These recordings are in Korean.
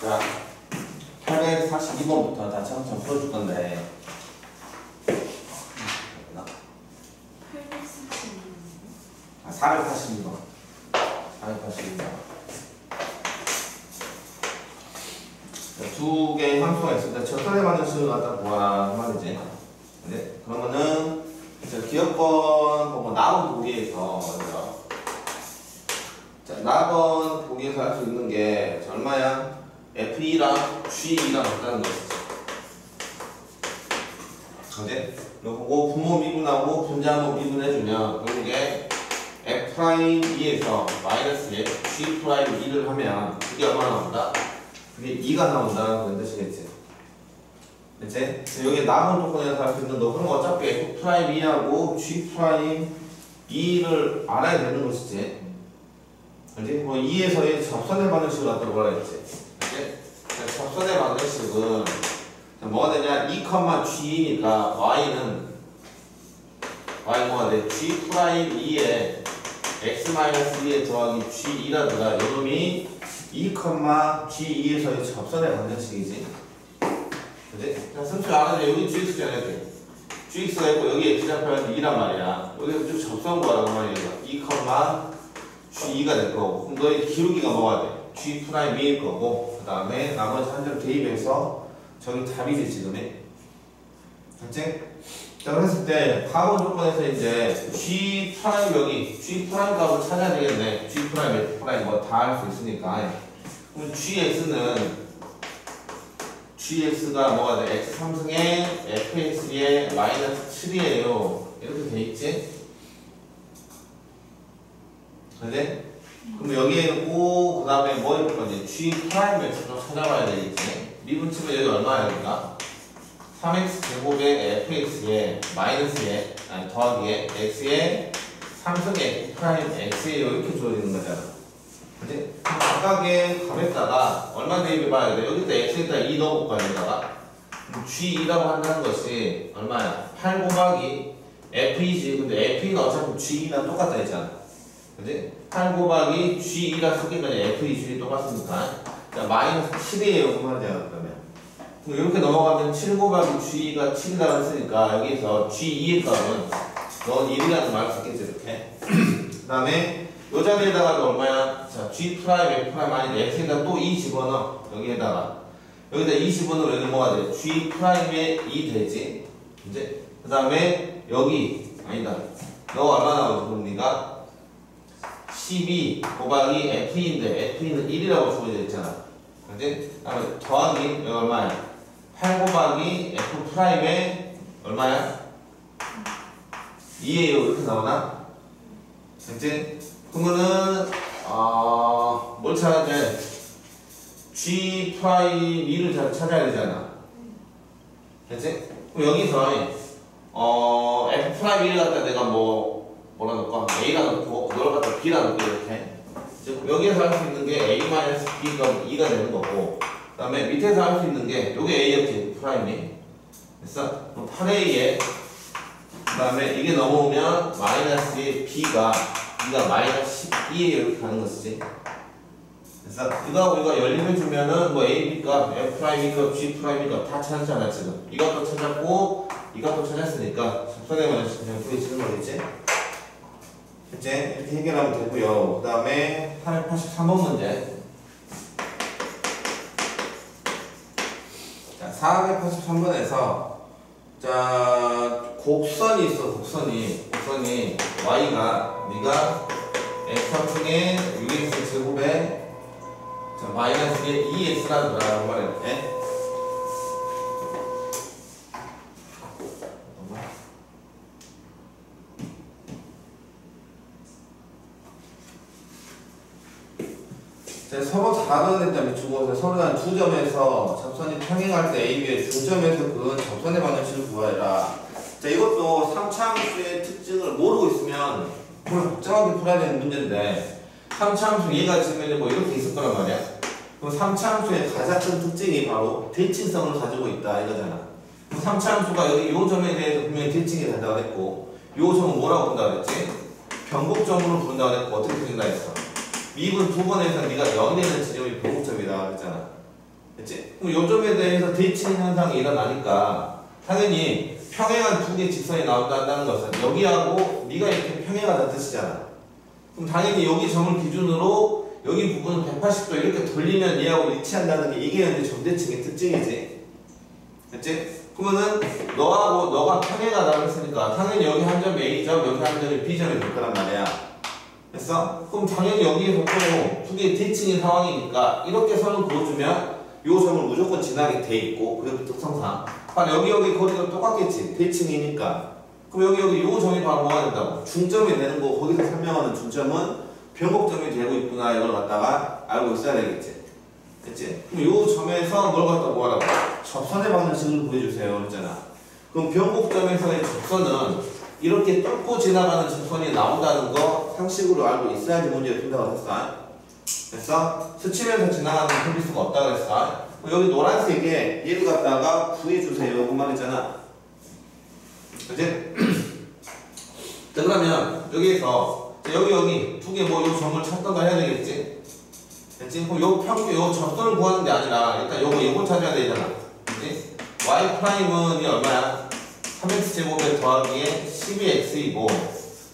자, 842번부터 다 차근차근 풀어줄 건데. 482번. 482번. 두 개의 함수가 있습니다. 적선에 맞는 식을 갖다 구하라 말이지. 네? 그러면은 기억번 보고 나온 보기에서 먼저. 자, 나번 보기에서 할 수 있는 게 얼마야? F2랑 G2랑 같다는 것이지. 그지? 그리고 분모 미분하고 분자모 미분해주면 결국에 F'2에서 마이너스 G'2를 하면 그게 얼마 나온다? 그게 2가 나온다는 그런 뜻이겠지. 그치? 여기 남은 조건에서 할 수 있는 거 그럼 어차피 F'2하고 G'2를 알아야 되는 것이지. 그치? 뭐 2에서의 접선의 방정식을 갖다 뭐라 했지? 그치? 접선의 방정식은 뭐가 되냐? 2,G니까 Y는 뭐가 돼? G'2에 X-2에 더하기 G2라더라. 이놈이 2,G2에서의 접선의 방정식이지. 그치? 자, 선수 알아서 여기 GX잖아, 이렇게. GX가 있고, 여기 X 잡혀서 2란 말이야. 여기서 쭉 접선 거라고 말이야. 2,G2가 될 거고. 그럼 너의 기울기가 뭐가 돼? G'2일 거고. 그 다음에 나머지 한 점 대입해서 저기 답이지, 지금이. 그치? 자, 그랬을 때, 과거 조건에서 이제 G' 여기, G' 값을 찾아야 되겠네. G' F' 뭐 다 할 수 있으니까. 그럼 GX가 뭐가 돼? X3승에 FX에 마이너스 7이에요. 이렇게 돼 있지? 그래? 그럼 여기에 놓고, 그 다음에 뭐 해볼 건지? G'을 좀 찾아봐야 되겠지? 미분치면 여기 얼마야, 여기가? 3x 제곱에 fx에 마이너스에 아니 더하기에 x에 3승에 프라임 x에 이렇게 주어지는 거잖아. 그치? 각각의 값에다가 얼마 대입해봐야 돼? 여기다 x에다 2 넣어볼까 여기다가? g2라고 한다는 것이 얼마야? 8 곱하기 f2지. 근데 f2가 어차피 g2랑 똑같다 했잖아. 그치? 8 곱하기 g2랑 섞이면 f2, g2 똑같으니까 자 마이너스 7이에요. 그 말이야. 그러면 이렇게 넘어가면 7 곱하기 G가 7이라고 했으니까 여기서 G2의 값은 넌 1이라는 말을 수 있겠지 이렇게. 그 다음에 요 자리에다가 얼마야? 자 G' F' 아니 X에다 또 2 집어넣어. 여기다 2 집어넣으면 여기 뭐가 돼? G'에 2 되지. 이제 그 다음에 여기 아니다. 너가 얼마 나오지? 그럼 네가 12 곱하기 F'인데 F'는 1이라고 주어져 있잖아. 그지? 그 다음에 더하기 여기 얼마야? 8 곱하기 F'에 얼마야? 2에요. 이렇게 나오나? 그치? 그러면은 뭘 찾아야 돼? G'2를 찾아야 되잖아. 그치? 그럼 여기서 F'1을 갖다 내가 뭐라 넣을까? A라 넣고 너를 갖다 B라 넣고 이렇게 여기에서 할 수 있는 게 A-B가 2가 되는 거고 그 다음에 밑에서 할 수 있는 게 요게 A였지 프라임이 됐어? 그럼 8A에 그 다음에 이게 넘어오면 마이너스 B가 마이너스 12에 이렇게 가는 것이지 됐어? 이거 우리가 연립해주면은 뭐 A, B값, F'I값, G'I값 다 찾았잖아 지금 이것도 찾았고 이것도 찾았으니까 접선에만 그냥 보이시는 거겠지? 이제 이렇게 해결하면 되고요. 그 다음에 883번 문제. 자, 483번에서 자 곡선이 있어. 곡선이 y가 네가 x3승에 6x 제곱에 자 마이너스에 2x라고 말했네. 서로 다른 점이 주어서 서로 한 두 점에서 접선이 평행할 때 A, B의 중점에서 그은 접선의 방정식을 구하라. 자, 이것도 3차함수의 특징을 모르고 있으면 복잡하게 풀어야 되는 문제인데 3차함수 얘가 있으면 뭐 이렇게 있을 거란 말이야. 그럼 3차함수의 가장 큰 특징이 바로 대칭성을 가지고 있다 이거잖아. 3차함수가 여기 이 점에 대해서 분명히 대칭이 된다고 했고 이 점은 뭐라고 본다고 했지? 변곡점으로 부른다고 했고 어떻게 된다 했어? 미분 두 번에서 네가 0이 되는 지점이 변곡점이다 그랬잖아. 됐지? 그럼 요 점에 대해서 대칭 현상이 일어나니까 당연히 평행한 두 개의 직선이 나온다는 것은 여기하고 네가 이렇게 평행하다는 뜻이잖아. 그럼 당연히 여기 점을 기준으로 여기 부분은 180도 이렇게 돌리면 얘하고 일치한다는 게 이게 이제 점대칭의 특징이지. 됐지? 그러면은 너가 평행하다고 했으니까 당연히 여기 한 점 A점, 여기 한 점이 B점이 될 거란 말이야. 됐어? 그럼 당연히 여기에서 또 두 개의 대칭인 상황이니까 이렇게 선을 그어주면 요 점을 무조건 지나게 돼 있고 그래도 특성상 여기 거리가 똑같겠지. 대칭이니까. 그럼 여기 요 점이 바로 뭐가 된다고? 중점이 되는 거. 거기서 설명하는 중점은 변곡점이 되고 있구나. 이걸 갖다가 알고 있어야 되겠지. 됐지? 그럼 요 점에서 뭘 갖다 뭐하라고? 접선의 방정식을 구해주세요. 그랬잖아. 그럼 변곡점에서의 접선은 이렇게 뚫고 지나가는 접선이 나온다는 거 상식으로 알고 있어야지 문제를 푼다고 했어. 됐어? 스치면서 지나가는 흡비수가 없다고 했어. 여기 노란색에 얘를 갖다가 구해주세요. 그 말이잖아. 그치? 자, 그러면 여기에서 여기 두 개 뭐 요 점을 찾던가 해야 되겠지? 됐지? 그럼 요 접선을 구하는 게 아니라 일단 요거 찾아야 되잖아. 그치? y 프라임은 이 얼마야? 3x 제곱에 더하기에 12x이고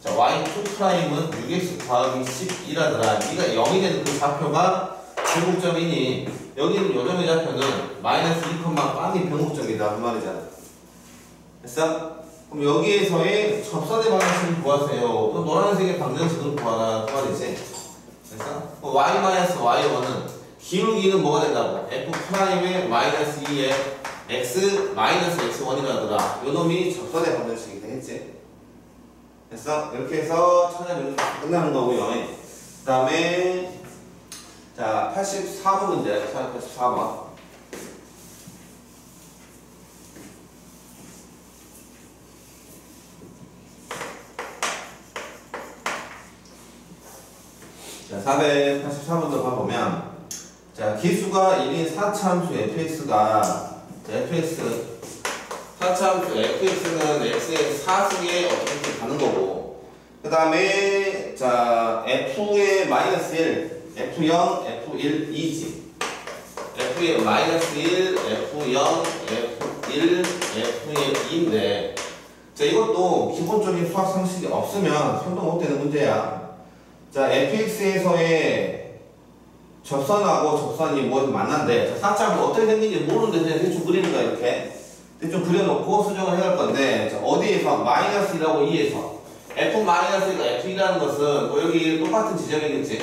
자, y2 프라임은 6x 더하기 12라더라. 네가 0이 되는 그 좌표가 변곡점이니 여기는 요 점의 좌표는 마이너스 2,빵이 변곡점이다. 그 말이잖아. 됐어? 그럼 여기에서의 접선의 방정식을 구하세요. 또 노란색의 방정식을 구하라. 그 말이지. 됐어? y-y1은 기울기는 뭐가 된다고? f 프라임의 마이너스 2에 x 마이너스 x1이라더라. 요 놈이 접선의 방정식이 되겠지. 됐어? 이렇게 해서 찾아내면 끝나는 거고요. 그 다음에 자 84번 문제. 84번. 자 484번도 봐보면 자 기수가 1인 4차함수 fx가 fx 4차함수 fx는 x의 4승에 어떻게 가는 거고 그 다음에 자 f의 마이너스 1 f0 f1 2지 f의 마이너스 1 f0 f1 f의 2인데 자 이것도 기본적인 수학 상식이 없으면 손도 못 되는 문제야. 자 fx에서의 접선하고 접선이 뭐 만난대. 자 4차함수 어떻게 생긴지 모르는데 그냥 대충 그리는 거야. 이렇게 대충 그려놓고 수정을 해야 할 건데 자, 어디에서? 마이너스 1하고 2에서 f-1과 f2라는 것은 뭐 여기 똑같은 지점이겠지.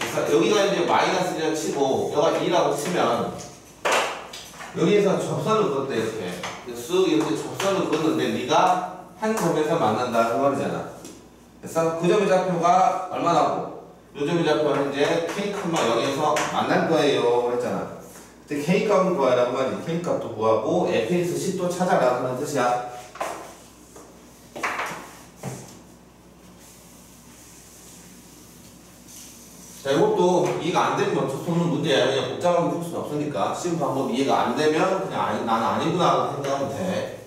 그래서 여기가 이제 마이너스 1이라고 치고 여기가 2라고 치면 여기에서 접선을 그었대. 이렇게 쓱 이렇게 접선을 그었는데 네가 한 점에서 만난다 그 말이잖아. 그래서 그 점의 좌표가 얼마나고 요 점의 좌표는 이제 k,0에서 만날 거예요 했잖아. 근데 K값을 구하라고 말이지. K값도 구하고 fx 10도 찾아라 그런 뜻이야. 자 이것도 이해가 안 되면 어쩔 수 없는 문제야. 그냥 복잡하게 풀 수는 없으니까 시험 방법 이해가 안 되면 그냥 나는 아니구나 생각하면 돼.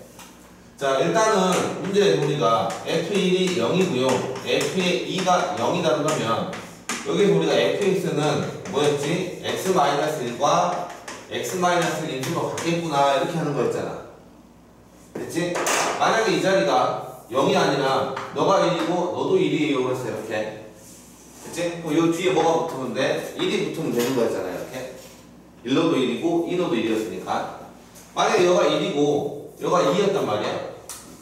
자 일단은 문제 우리가 f1이 0이고요 f의 2가 0이다 그러면 여기서 우리가 fx는 뭐였지? x-1과 x-1 인수로 같겠구나 이렇게 하는 거였잖아. 됐지? 만약에 이 자리가 0이 아니라 너가 1이고 너도 1이에요 그랬어. 이렇게 됐지? 그럼 요 뒤에 뭐가 붙으면 돼? 1이 붙으면 되는 거였잖아. 이렇게 1로도 1이고 2로도 1이었으니까 만약에 여가 1이고 여가 2였단 말이야.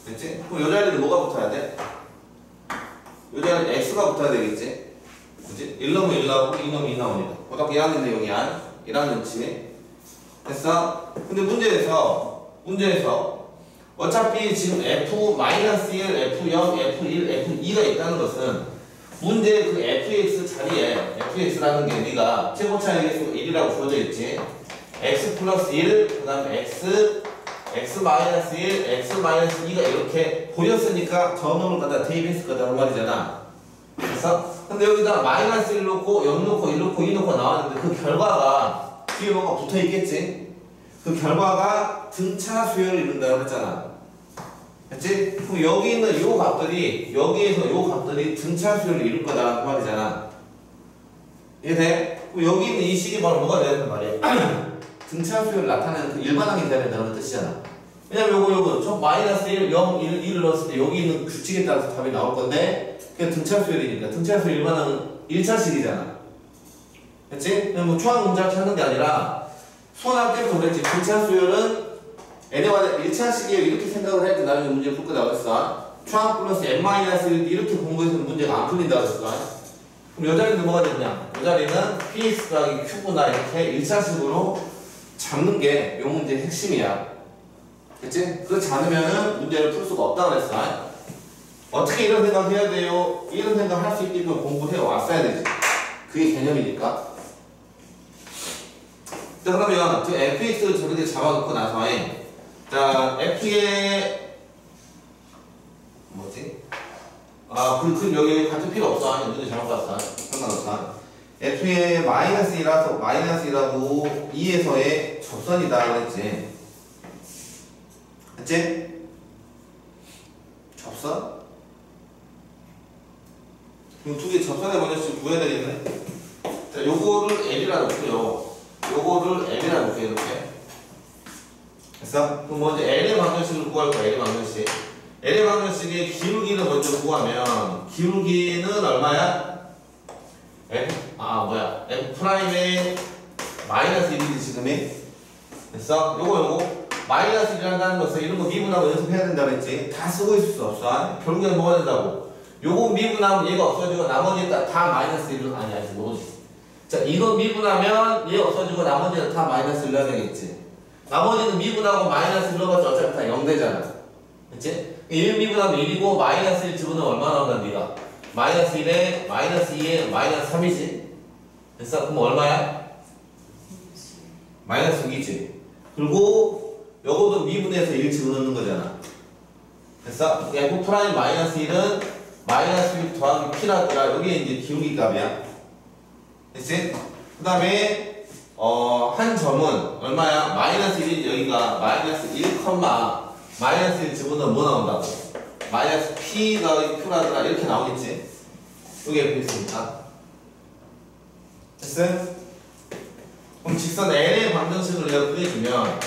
됐지? 그럼 요 자리는 뭐가 붙어야 돼? 요 자리는 x가 붙어야 되겠지? 그치? 1놈은 1 나오고 2놈은 2 나오니까 고등학교 1학년 내용이야. 1학년치 됐어? 근데 문제에서 어차피 지금 f-1, f0, f1, f2가 있다는 것은 문제 그 fx 자리에 fx라는 게 네가 최고차의 개수가 1이라고 주어져 있지. x 플러스 1, 그 다음에 x 마이너스 1, x 마이너스 2가 이렇게 보였으니까 저 놈을 갖다 대입했을 거다란 말이잖아. 그래서 근데 여기다 마이너스 1 놓고 0 놓고 1 놓고 2 놓고 나왔는데 그 결과가 뒤에 뭐가 붙어 있겠지? 그 결과가 등차 수열을 이룬다고 했잖아. 됐지? 그럼 여기 있는 요 값들이 여기에서 요 값들이 등차 수열을 이룰 거다라는 말이잖아. 이해돼? 그럼 여기 있는 이 식이 바로 뭐가 되는 말이야? 등차 수열을 나타내는 그 일반항이 돼야 된다는 뜻이잖아. 왜냐면 요거 저 마이너스 1, 0, 1을 넣었을 때 여기 있는 규칙에 따라서 답이 나올 건데 그냥 등차 수열이니까 등차 수열 일반항은 1차식이잖아. 그치? 그냥 뭐 초항 문자 찾는 게 아니라 수원할 때부터 그랬지. 등차 수열은 n에와 1차식이에요 이렇게 생각을 해야지 나중에 문제 풀 거다 그랬어. 초항 플러스 n-1 이렇게 공부해서는 문제가 안 풀린다 그랬어. 그럼 이 자리는 뭐가 되냐? 이 자리는 px 더하기 q구나 이렇게 1차식으로 잡는 게 이 문제의 핵심이야. 그치? 그렇지 않으면은 문제를 풀 수가 없다 그랬어. 어떻게 이런 생각 해야 돼요? 이런 생각 할 수 있게끔 공부해 왔어야 되지. 그게 개념이니까. 자, 그러면 그 fx를 저렇게 잡아놓고 나서 자, f의 뭐지? 그럼 여기 같은 필요 없어. 문제 잘못 봤어. 상관없어. f의 마이너스 1하고 2에서의 접선이다 그랬지. 그치? 접선? 그럼 두 개 접선의 번역식 구해야 되겠네. 자, 요거를 L이라 놓고요. 요거를 L이라 놓을게요, 이렇게. 됐어? 그럼 먼저 L의 방정식을 구할 거야, L의 방정식. L의 방정식의 기울기를 먼저 구하면, 기울기는 얼마야? F 프라임의 마이너스 1이지, 지금이. 됐어? 요거. 마이너스 1을 한다는 것은 이런 거 미분하고 연습해야 된다고 했지. 다 쓰고 있을 수 없어. 결국에는 뭐가 된다고? 요거 미분하면 얘가 없어지고 나머지 다 마이너스 1을 아니야, 뭐지? 자, 이거 미분하면 얘 없어지고 나머지는 다 마이너스 1을 해야 되겠지. 나머지는 미분하고 마이너스 1을 넣어봤자 어차피 다 0 되잖아. 그치? 1 미분하면 1이고 마이너스 1 집어넣으면 얼마 나온다, 니가? 마이너스 1에 마이너스 2에 마이너스 3이지? 됐어? 그럼 얼마야? 마이너스 6이지. 그리고 요거도 미분해서 1 집어넣는 거잖아. 됐어? F 프라임 마이너스 1은 마이너스 6 더하기 P라더라. 여기에 이제 기울기 값이야. 됐지? 그 다음에 한 점은 얼마야? 마이너스 1이 여기가 마이너스 1, 마이너스 1 집어넣으면 뭐 나온다고? 마이너스 P 더하기 Q라더라. 이렇게 나오겠지? 여기 F 있으니까. 됐어? 그럼 직선 L의 방정식을 내가 구해주면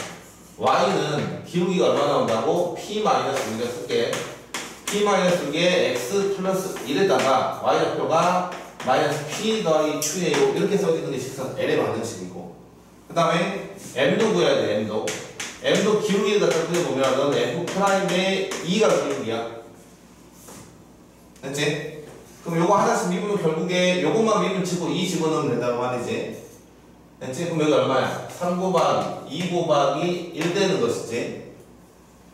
Y는 기울기가 얼마 나온다고? P 마이너스 우리가 쓸게. P 마이너스 6에 X 플러스 1에다가 Y좌표가 마이너스 P 더하기 Q예요. 이렇게 써지는 게 직선 L의 방정식이고. 그 다음에 M도 구해야 돼, M도 기울기를 갖다 구해보면 F 프라임의 2가 기울기야. 됐지? 그럼 요거 하나씩 미분은 결국에 요것만 미분 치고 2 집어넣으면 된다고 말이지. 됐지? 그럼 여기 얼마야? 3 곱하기 2 곱하기 1 되는 것이지.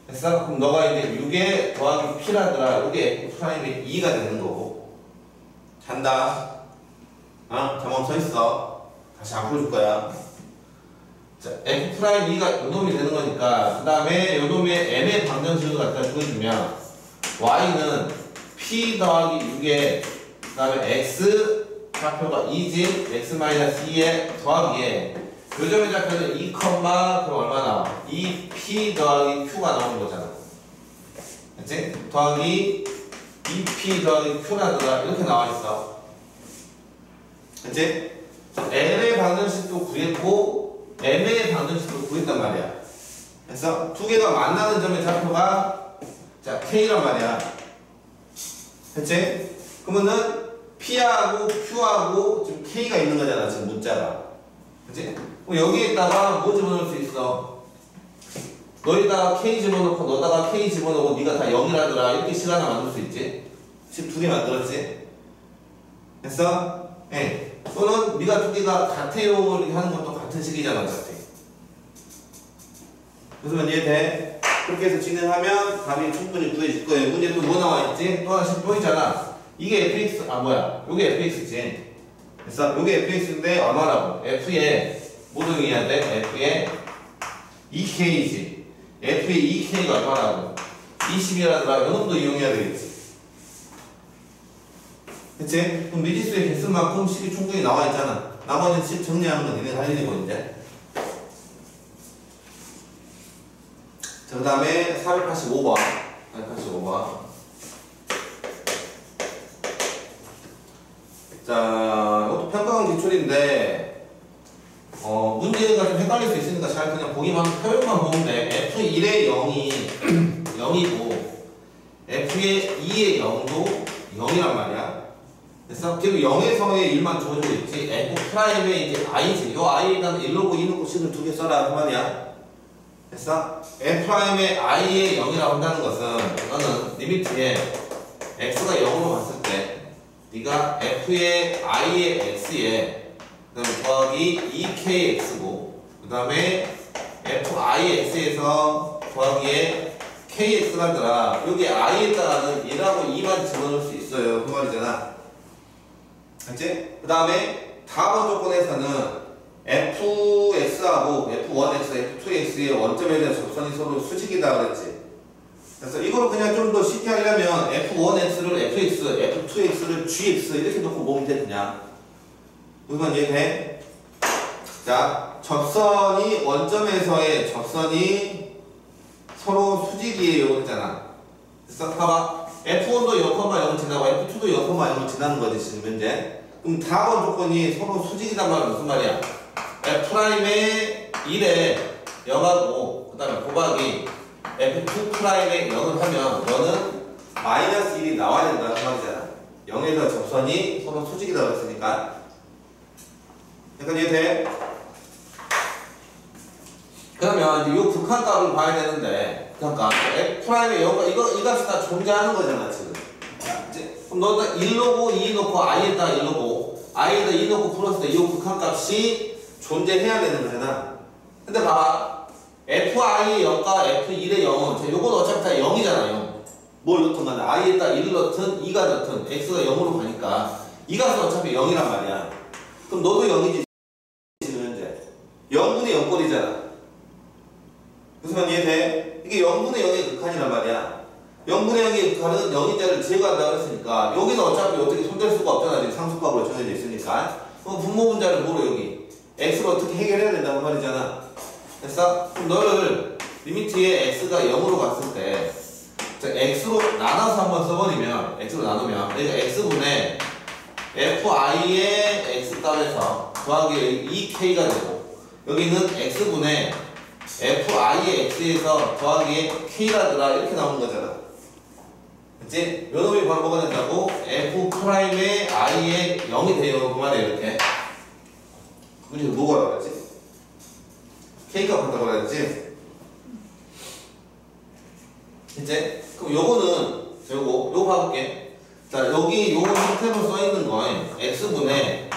됐어? 그럼 너가 이제 6에 더하기 P라더라. 요게 F 프라임의 2가 되는 거고. 잔다. 잠깐 서 있어. 다시 안 풀어줄 거야. 자, F 프라임 2가 요놈이 되는 거니까. 그 다음에 요놈의 M의 방정식을 갖다 주어주면 Y는 P 더하기 6에 그 다음에 X 좌표가 2지 X-2에 더하기에 요점의 좌표는 2, 그럼 얼마 나와? 2P 더하기 Q가 나오는 거잖아. 그치? 더하기 2P 더하기 Q라더라. 이렇게 나와 있어. 그치? L의 방정식도 구했고 M의 방정식도 구했단 말이야. 그래서 두 개가 만나는 점의 좌표가 자 K란 말이야. 그치? 그러면은 P하고 Q하고 지금 K가 있는 거잖아, 지금 문자가. 그치? 그럼 여기에다가 뭐 집어넣을 수 있어? 너에다가 K 집어넣고 너다가 K 집어넣고 네가 다 0이라더라. 이렇게 식 하나 만들 수 있지? 식 두 개 만들었지? 됐어? 예. 또는 네가 두 개가 같아요 이렇게 하는 것도 같은 식이잖아, 어차피. 그래서 이해돼? 그렇게 해서 진행하면 답이 충분히 구해질 거예요. 문제 또 뭐 나와있지? 또 하나씩 보이잖아. 이게 fx, 요게 fx지. 그래서 요게 fx인데 얼마라고? f에 뭐 등이해야 돼? f에 2k지. f의 2k가 얼마라고? 20이라더라. 요놈도 이용해야 되겠지. 그치? 그럼 미지수의 개수만큼 식이 충분히 나와있잖아. 나머지는 식 정리하는 건 니네 할 일이고, 이제. 자, 그 다음에 485번. 485번. 자, 이것도 평가원 기출인데, 문제가 좀 헷갈릴 수 있으니까 잘 그냥 보기만, 표현만 보면 돼. F1의 0이 0이고, F의 2의 0도 0이란 말이야. 그래서 지금 0에서의 1만 주어지고 있지. F'의 이제 I지. 요 I는 1 넣고 2 넣고 C를 2개 써라. 그 말이야. 그래서 F'의 I의 0이라고 한다는 것은, 너는 리미트에 X가 0으로 갔을 때, 네가 F의 I의 X에, 그 다음에 더하기 2KX고, 그 다음에 FI의 X에서 더하기에 KX가 더라. 여기 I에다가는 1하고 2만 집어넣을 수 있어요. 그 말이잖아. 알지? 그 다음에 다음 조건에서는 fx하고 f1x, f2x의 원점에 대한 접선이 서로 수직이다 그랬지. 그래서 이걸 그냥 좀 더 쉽게 하려면 f1x를 fx, f2x를 gx 이렇게 놓고 보면 돼 그냥. 무슨 이해돼? 자, 접선이 원점에서의 접선이 서로 수직이에요 그랬잖아. 그래서 봐봐. F1도 0,0 지나고 F2도 0,0 지나는 거지 지금 현재. 그럼 다음 조건이 서로 수직이란 말은 무슨 말이야? F'의 1에 0하고 그 다음에 곱하기 F2'의 0을 하면 너는 마이너스 1이 나와야 된다는 말이잖아. 0에서 접선이 서로 수직이라고 했으니까. 약간 이해돼? 그러면 이제 이 극한값을 봐야 되는데, 극한값 F'의 0과 이 값이 다 존재하는 거잖아 지금. 이제 그럼 너는 1 넣고 2 넣고 I에다 1 넣고 I에다 2 넣고 풀었을 때 이 극한값이 존재해야 되는 거잖아. 근데 봐봐, Fi의 0과 F1의 0은 요건 어차피 다 0이잖아. 0. 뭘 넣든 간에 I에다 1을 넣든 2가 넣든 X가 0으로 가니까 이 값은 어차피 0이란 말이야. 그럼 너도 0이지 지금 현재. 0분의 0꼴이잖아. 무슨 말 이해돼? 이게 0분의 0의 극한이란 말이야. 0분의 0의 극한은 0인자를 제거한다고 했으니까 여기는 어차피 어떻게 손댈 수가 없잖아. 지금 상수값으로 정해져 있으니까. 그럼 분모 분자를 뭐로 여기? x를 어떻게 해결해야 된다고 말이잖아. 됐어? 그럼 너를 리미트에 x가 0으로 갔을 때 x로 나눠서 한번 써버리면, x로 나누면 그러니까 x분의 fi의 x값에서 더하기 2k가 되고, 여기는 x분의 fi의 x에서 더하기 k라더라 이렇게 나오는 거잖아. 그치? 요 놈이 바로 뭐가 된다고? f'의 i의 0이 돼요. 그 말이야 이렇게. 문제 뭐가 나왔지? k값 한다고 그랬지? 이제 그럼 요거는 요거 봐볼게. 자, 여기 요거 형태로 써있는 건 x분의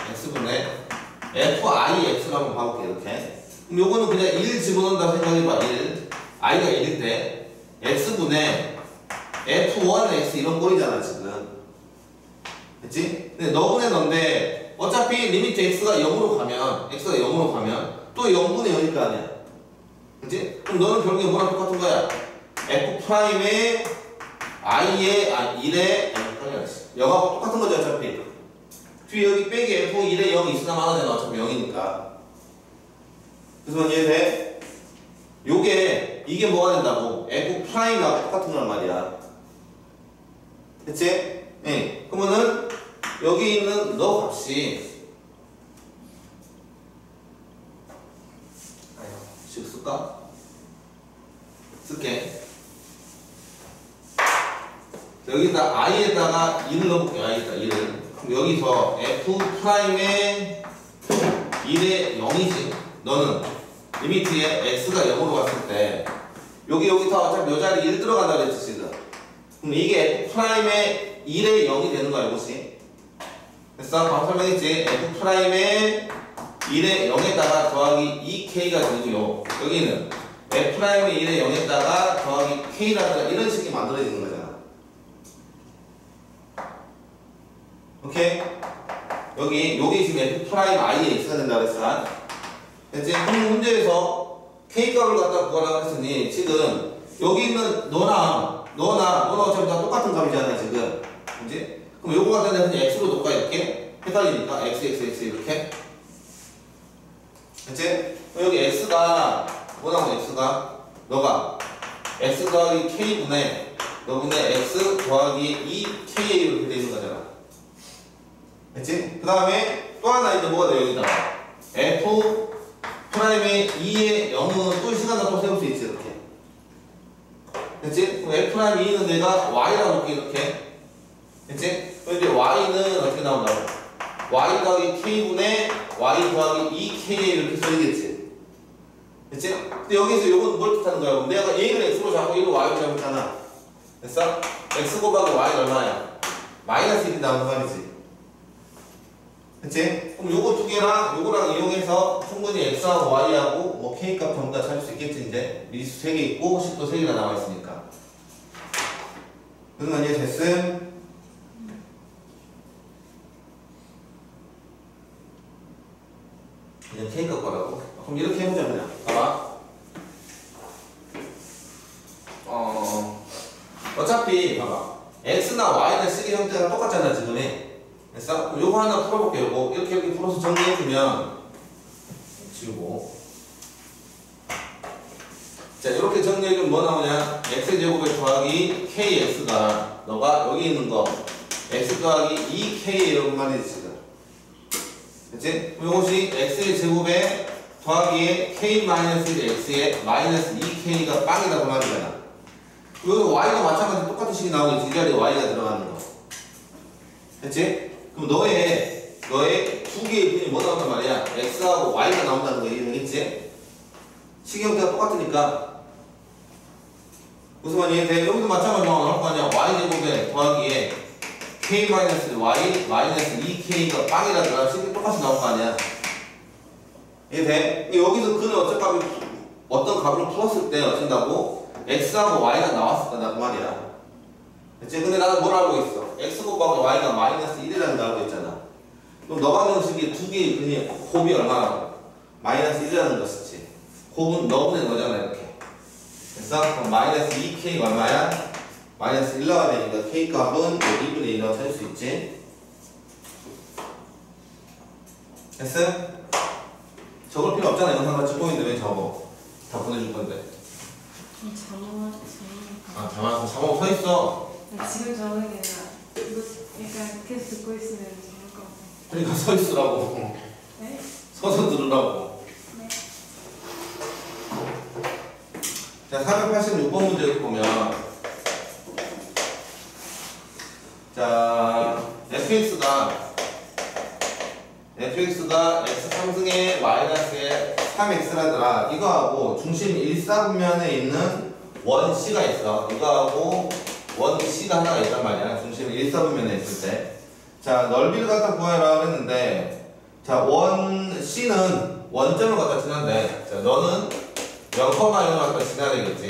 fiX를 한번 봐볼게 이렇게. 그럼 요거는 그냥 1 집어넣는다 생각해봐. 1 i가 1일 때 x분의 f1x 이런 꼴이잖아 지금. 그치? 근데 너분의 너인데 어차피 리미트 x가 0으로 가면 또 0분의 0일 거 아니야. 그치? 그럼 너는 결국에 뭐랑 똑같은 거야? f'의 i의 1의 0하고 똑같은 거죠 어차피. 뒤에 여기 빼기 f1의 0이 있으나 마나잖아. 어차피 0이니까. 그래서 이해돼? 이게 뭐가 된다고? f'하고 똑같은 거란 말이야. 그치? 네. 그러면은 여기 있는 너 값이 식 쓸까? 쓸게. 여기다 i에다가 1을 넣어볼게. i에다 1을. 그럼 여기서 f'의 1의 0이지. 너는 리미트에 x가 0으로 갔을 때 여기 다 어차피 요 자리 1 들어간다 그랬지 지금. 그럼 이게 f'의 1의 0이 되는 거야 이것이. 됐어? 방금 설명했지? f'의 1의 0에다가 더하기 2k가 되고요. 여기는 f'의 1의 0에다가 더하기 k라든가 이런 식이 만들어지는 거잖아. 오케이? 여기 지금 f'I의 x가 된다고 했어. 이제 문제에서 k값을 갖다 구하라고 했으니 지금 여기 있는 너나 어차피 다 똑같은 값이잖아 지금. 그지? 그럼 요거 갖다 내가 그냥 x로 놓을까 이렇게? 헷갈리니까 x 이렇게. 그치? 여기 x가 뭐라고? x가 너가 x 더하기 k분의 너분의 x 더하기 2k 이렇게 되는 거잖아. 그치? 그 다음에 또 하나 있는 뭐가 돼 여기다가 f 프라임의 2의 0은 또 시간을 또 세울 수 있지 이렇게. 됐지? 그럼 F 프라임 2는 내가 Y라고 볼게 이렇게. 됐지? 그럼 이제 Y는 어떻게 나온다고? Y 더하기 K분의 Y 더하기 2K 이렇게 써야겠지. 됐지? 근데 여기서 요건 뭘 뜻하는 거야? 그럼 내가 A를 X로 잡고 얘를 Y로 잡았잖아. 됐어? X 곱하기 Y는 얼마야? 마이너스 1이 나오는 말이지. 그치? 그럼 요거 두 개랑 요거랑 이용해서 충분히 X하고 Y하고 뭐 K값 전부 다 찾을 수 있겠지 이제. 미지수 3개 있고 식도 3개가 나와 있으니까. 그러면 이제 됐음. 그냥 K값 거라고. 그럼 이렇게 해보자 그냥. 봐봐. 어차피 봐봐. X나 Y나 C의 형태가 똑같잖아 지금이. 됐어? 그럼 요거 하나 풀어볼게. 요거 이렇게 풀어서 정리해주면 지우고. 자 이렇게 정리해주면 뭐 나오냐? X제곱에 더하기 KX가 너가 여기 있는 거 X 더하기 2K 이런 말이지 지금. 그치? 그럼 요것이 X의 제곱에 더하기에 K-1X의 마이너스 2K가 빵이다 그 말이잖아. 여기 Y가 마찬가지로 똑같은 식이 나오겠지. 이 자리에 Y가 들어가는 거. 됐지? 그럼 너의 두 개의 분이 뭐 나온단 말이야? X하고 Y가 나온다는 거 이해되겠지? 식의 형태가 똑같으니까. 무슨 말이야? 여기도 마찬가지로 나올 거 아니야? Y제곱에 더하기에 K-Y 마이너스 2K가 빵이라더라. 식이 똑같이 나올 거 아니야? 이해돼? 여기서 그는 어떤 값을 풀었을 때 어쩐다고? X하고 Y가 나왔을 거다 그 말이야. 그치? 근데 나는 뭘 알고 있어? X 곱하기 Y가 마이너스 1이라는 걸 알고 있잖아. 그럼 너가 명식이 두 개의 근이 곱이 얼마나? 마이너스 1이라는 것이지. 곱은 너분의 거잖아 이렇게. 그래서 그럼 마이너스 2K가 얼마야? 마이너스 1 나와야 되니까 K 값은 2분의 1이라고 찾을 수 있지. 됐어? 적을 필요 없잖아. 영상과 찍고 있는데 왜 적어? 다 보내줄 건데. 자막 서 있어. 지금 적는 게 아니라 이거 약간 계속 듣고 있으면 좋을 것 같아요. 그러니까 서 있으라고. 네? 서서 들으라고. 네. 자, 486번 문제를 보면 자, fx가 x 상승의 마이너스의 3x라더라. 이거하고 중심 1사분면에 있는 원 C가 있어. 이거하고 원 C가 하나가 있단 말이야. 중심 1사분면에 있을 때. 자, 넓이를 갖다 구하라 그랬는데, 자, 원 C는 원점을 갖다 지난데, 자, 너는 0,1을 갖다 지나야 되겠지.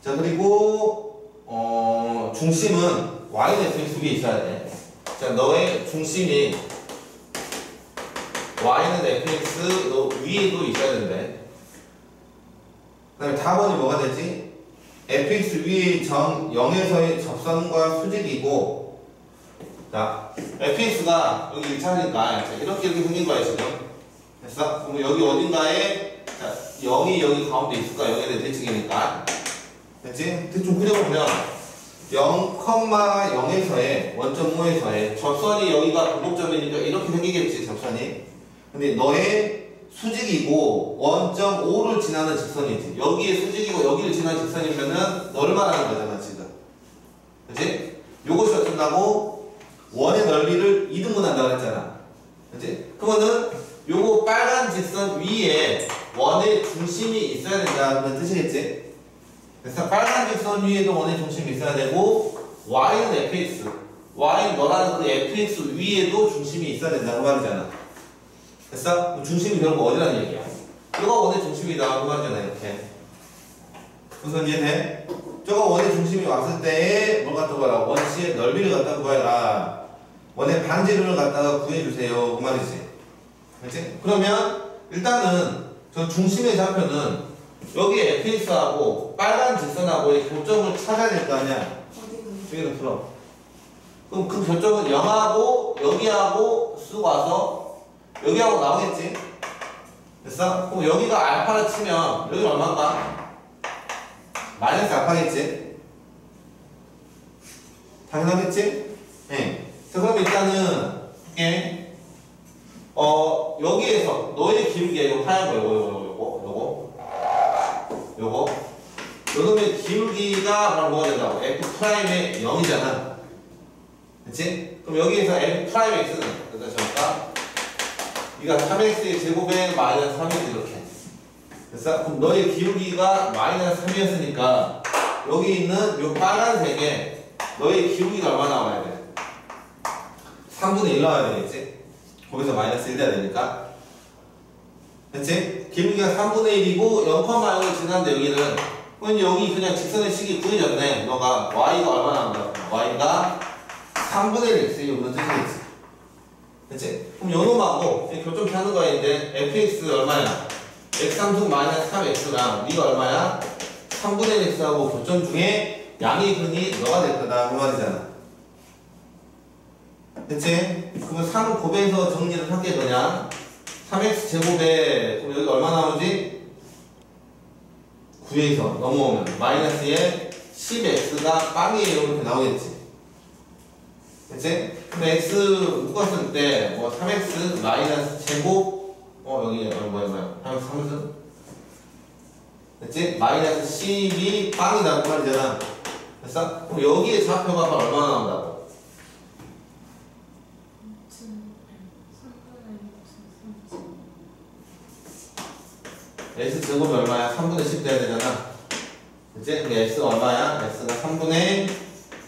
자, 그리고 중심은 Y는 fx 위에 있어야 돼. 자, 너의 중심이 Y는 fx 너 위에도 있어야 된대. 그 다음에 답원이 뭐가 되지? fx 위의 점 0에서의 접선과 수직이고, 자, fx가 여기 1차니까 이렇게 생긴 거야 지금. 됐어? 그럼 여기 어딘가에 자, 0이 여기 가운데 있을 거야. 0에 대한 대칭이니까. 됐지? 대충 그려보면 0,0에서의 원점 5에서의 접선이 여기가 굴곡점이니까 이렇게 생기겠지 접선이. 근데 너의 수직이고 원점 5를 지나는 직선이지. 여기에 수직이고 여기를 지나는 직선이면은 너를 말하는 거잖아 지금. 그치? 요것이 어쩐다고? 원의 넓이를 2등분한다고 했잖아. 그치? 그러면은 요거 빨간 직선 위에 원의 중심이 있어야 된다는 뜻이겠지? 그래서 빨간 직선 위에도 원의 중심이 있어야 되고 Y는 fx, Y는 너라는 그 fx 위에도 중심이 있어야 된다고 말이잖아. 됐어? 중심이 결국 어디라는 얘기야? 이거 원의 중심이다 그 말이잖아 이렇게. 무슨 이해돼? 저거 원의 중심이 왔을 때에 뭘 갖다 구하라? 원 C의 넓이를 갖다 구하라. 원의 반지름을 갖다가 구해주세요 그 말이지. 그렇지? 그러면 일단은 저 중심의 좌표는 여기 fx하고 빨간 직선하고의 교점을 찾아야 될 거 아니야? 여기는 풀어. 그럼 그 교점은 0하고 여기하고 쑥 와서 여기하고 나오겠지? 됐어? 그럼 여기가 알파를 치면 여기는 얼마인가? 마이너스 알파겠지? 당연하겠지? 네. 자, 그럼 일단은 이게 여기에서 너의 기울기가 요 하얀 거 요거 요놈의 기울기가 바로 뭐가 된다고? F'의 0이잖아. 그치? 그럼 여기에서 F'X는 그러니까 저까 이가 3X의 제곱에 마이너스 3이지 이렇게. 그래서 그럼 너의 기울기가 마이너스 3이었으니까 여기 있는 요 빨간색에 너의 기울기가 얼마 나와야 돼? 3분의 1 나와야 되겠지? 거기서 마이너스 1 돼야 되니까. 그치? 기울기가 3분의 1이고 0,0을 지났는데 여기는 여기 그냥 직선의 식이 구해졌네. 너가 y가 얼마 나온다? y가 3분의 1 x이 없는 뜻이겠지. 그치? 그럼 요놈하고 교점치 하는 거야. 이제 fx 얼마야? x3승 마이너스 3x랑 니가 얼마야? 3분의 1 x하고 교점 중에 양의 근이 너가 될 거다 그 말이잖아. 그치? 그러면 3을 곱해서 정리를 할게 그냥 3x 제곱에 그럼 여기 얼마 나오지? 9에서 넘어오면 마이너스에 10x가 빵이에요 이렇게 나오겠지. 그치? 근데 x 묶었을 때 뭐 3x 마이너스 제곱 여기 뭐야 3x 3승 그치? 마이너스 10이 빵이라고 말이잖아. 됐어? 그럼 여기에 좌표가 얼마나 나온다고? x 제곱이 얼마야? 3분의 10 돼야 되잖아. 그치? 그럼 x가 얼마야? x가 3분의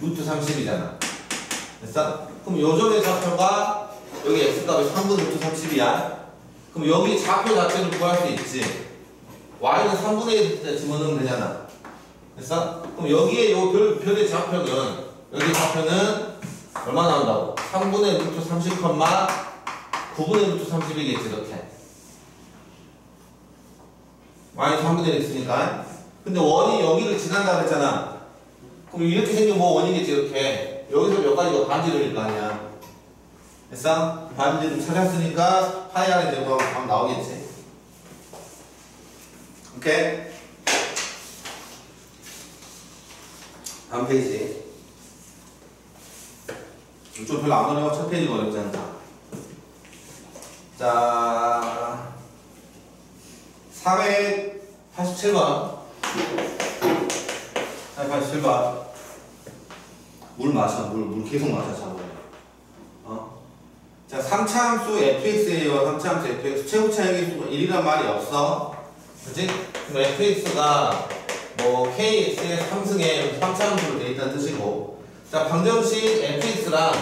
루트 30이잖아. 됐어? 그럼 요점의 좌표가 여기 x값이 3분의 루트 30이야. 그럼 여기 좌표 자체를 구할 수 있지. y는 3분의 1 집어넣으면 되잖아. 됐어? 그럼 여기에 요 별의 좌표는 여기 좌표는 얼마 나온다고? 3분의 루트 30, 9분의 루트 30이겠지 이렇게. y 3분의 1 있으니까. 근데 원이 여기를 지난다 그랬잖아. 그럼 이렇게 생긴 뭐 원이겠지 이렇게. 여기서 몇 가지가 반지름일 거 아니야. 됐어? 반지름 찾았으니까 파이 안에 제곱하면 나오겠지. 오케이? 다음 페이지. 이쪽 별로 안 어려워. 첫 페이지가 어렵지 않다. 자, 487번. 487번. 물 마셔. 물 계속 마셔. 자고. 자, 3차 함수 fx예요. 3차 함수 fx. 최고 차이기 1이란 말이 없어. 그치? 그럼 fx가 뭐 kx의 3승에 3차 함수로 돼 있다는 뜻이고. 자, 방정식 fx랑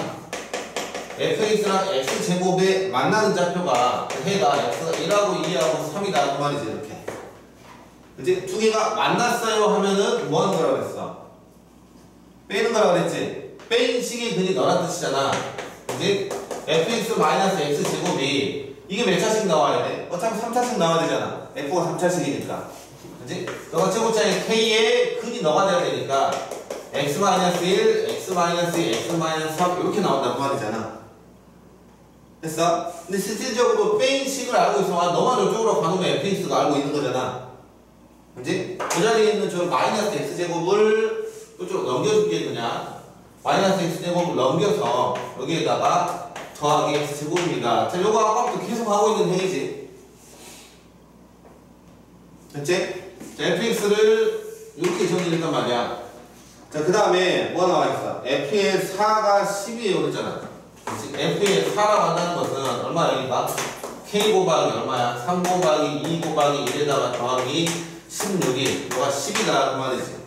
x제곱에 만나는 좌표가 해가 x가 1하고 2하고 3이다 그 말이지 이렇게. 그치? 두 개가 만났어요 하면은 뭐 하는 거라고 그랬어? 빼는 거라고 그랬지? 뺀 식의 근이 너란 뜻이잖아. 그치? fx-x제곱이 이게 몇 차씩 나와야 돼? 어차피 3차씩 나와야 되잖아. f가 3차씩이니까. 그치? 너가 최고차의 k의 근이 너가 돼야 되니까 x-1, x-2, x-3 이렇게 나온다고 말이잖아. 됐어? 근데 실질적으로 뺀 식을 알고 있어. 너만 저쪽으로 가놓으면 fx가 알고 있는 거잖아. 그치? 그 자리에 있는 저 마이너스 x제곱을 이쪽으로 넘겨줄게 그냥. 마이너스 x제곱을 넘겨서 여기에다가 더하기 x제곱입니다. 자, 요거 아까부터 계속 하고 있는 행위지. 됐지? 자, fx를 이렇게 정리했단 말이야. 자, 그 다음에 뭐가 나와있어? f의 4가 10이에요 그랬잖아. 그치? f의 4라고 한다는 것은 얼마야 여기가? k 곱하기 얼마야? 3 곱하기 2 곱하기 1에다가 더하기 16이 너가 10이다 그 말이지.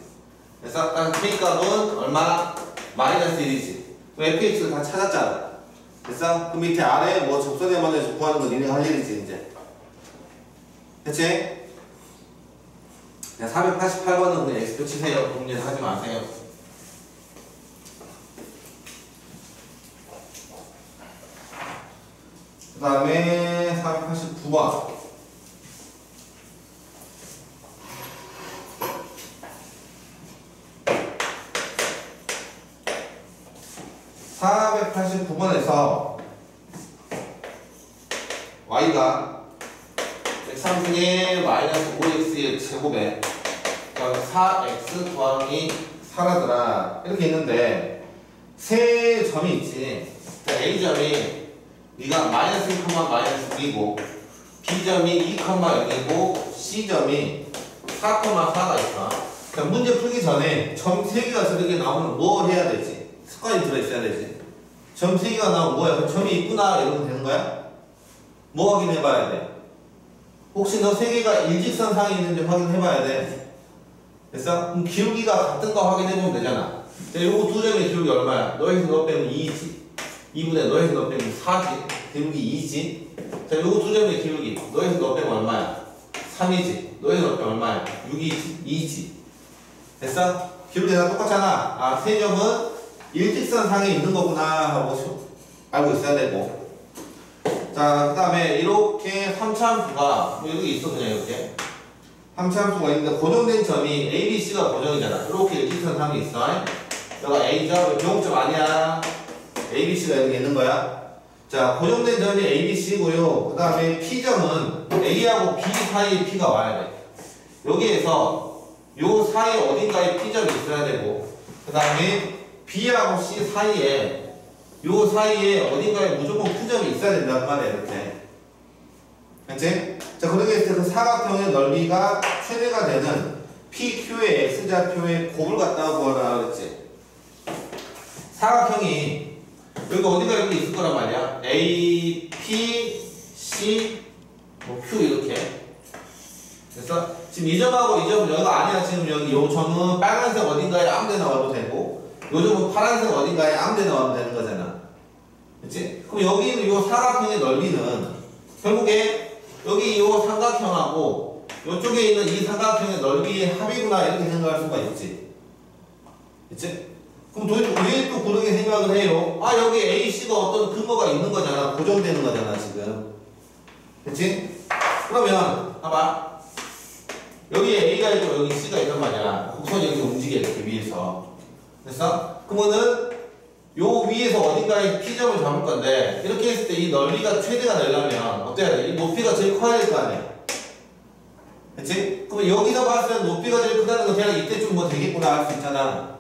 그래서 딱 k 값은 얼마? 마이너스 1이지. 그럼 fx를 다 찾았잖아. 됐어? 그 밑에 아래 뭐 접선에 만나서 구하는 건 니네가 할 일이지 이제. 됐지? 488번은 그냥 x표 치세요. 문제 하지 마세요. 그 다음에 489번. y가 103분의 마이너스 5x의 제곱에 4x 더하기 4라더라 이렇게 있는데 세 점이 있지. A점이 네가 마이너스 1, 마이너스 2이고 B점이 2,0이고 C점이 4,4가 있어. 자, 문제 풀기 전에 점 3개가 저렇게 나오면 뭘 해야 되지? 습관이 들어있어야 되지. 점 3개가 나오면 뭐야? 그 점이 있구나 이러면 되는 거야? 뭐 확인해봐야 돼? 혹시 너 3개가 일직선 상에 있는지 확인해봐야 돼. 됐어? 그럼 기울기가 같은 거 확인해보면 되잖아. 자, 요거 두 점의 기울기 얼마야? 너에서 너 빼면 2지. 2분의 너에서 너 빼면 4지. 기울기 2지. 자, 요거 두 점의 기울기. 너에서 너 빼면 얼마야? 3이지. 너에서 너 빼면 얼마야? 6이지. 2지. 됐어? 기울기 다 똑같잖아. 아, 세 점은 일직선 상에 있는 거구나 하고 알고 있어야 되고. 자, 그 다음에 이렇게 3차함수가 뭐 여기 있어 그냥 이렇게 3차함수가 있는데 고정된 점이 A, B, C가 고정이잖아. 이렇게 일직선 상에 있어. 여기가 A점, 교목점 아니야. A, B, C가 여기 있는 거야. 자, 고정된 점이 A, B, C고요. 그 다음에 P점은 A하고 B 사이에 P가 와야 돼. 여기에서 요 사이에 어딘가에 P점이 있어야 되고, 그 다음에 B하고 C 사이에 요 사이에 어딘가에 무조건 Q점이 있어야 된단 말이야, 이렇게. 알지? 자, 그렇게 했을 때 그 사각형의 넓이가 최대가 되는 PQ의 X좌표의 곱을 갖다가 구하라 그랬지. 사각형이 여기 어딘가 여기 있을 거란 말이야. A, P, C, 뭐 Q 이렇게. 그래서 지금 이 점하고 이 점은 여기가 아니야. 지금 여기 요 점은 빨간색 어딘가에 아무 데나 와도 되고, 요 점은 파란색 어딘가에 아무 데나 와도 되는 거잖아. 그치? 그럼 여기 있는 요 사각형의 넓이는 결국에 여기 요 삼각형하고 요쪽에 있는 이 삼각형의 넓이의 합이구나 이렇게 생각할 수가 있지. 그치? 그럼 도대체 왜 또 그렇게 생각을 해요? 아, 여기 A, C가 어떤 근거가 있는 거잖아. 고정되는 거잖아, 지금. 그치? 그러면, 봐봐. 여기 A가 있고 여기 C가 있단 말이야. 곡선이 이렇게 움직여, 이렇게 위에서. 됐어? 그러면은 요 위에서 어딘가에 P점을 잡을 건데, 이렇게 했을 때 이 넓이가 최대가 되려면 어때야 돼? 이 높이가 제일 커야 될 거 아니야. 그치? 그러면 여기서 봤을 때 높이가 제일 크다는 거 제가 이때쯤 뭐 되겠구나 할 수 있잖아.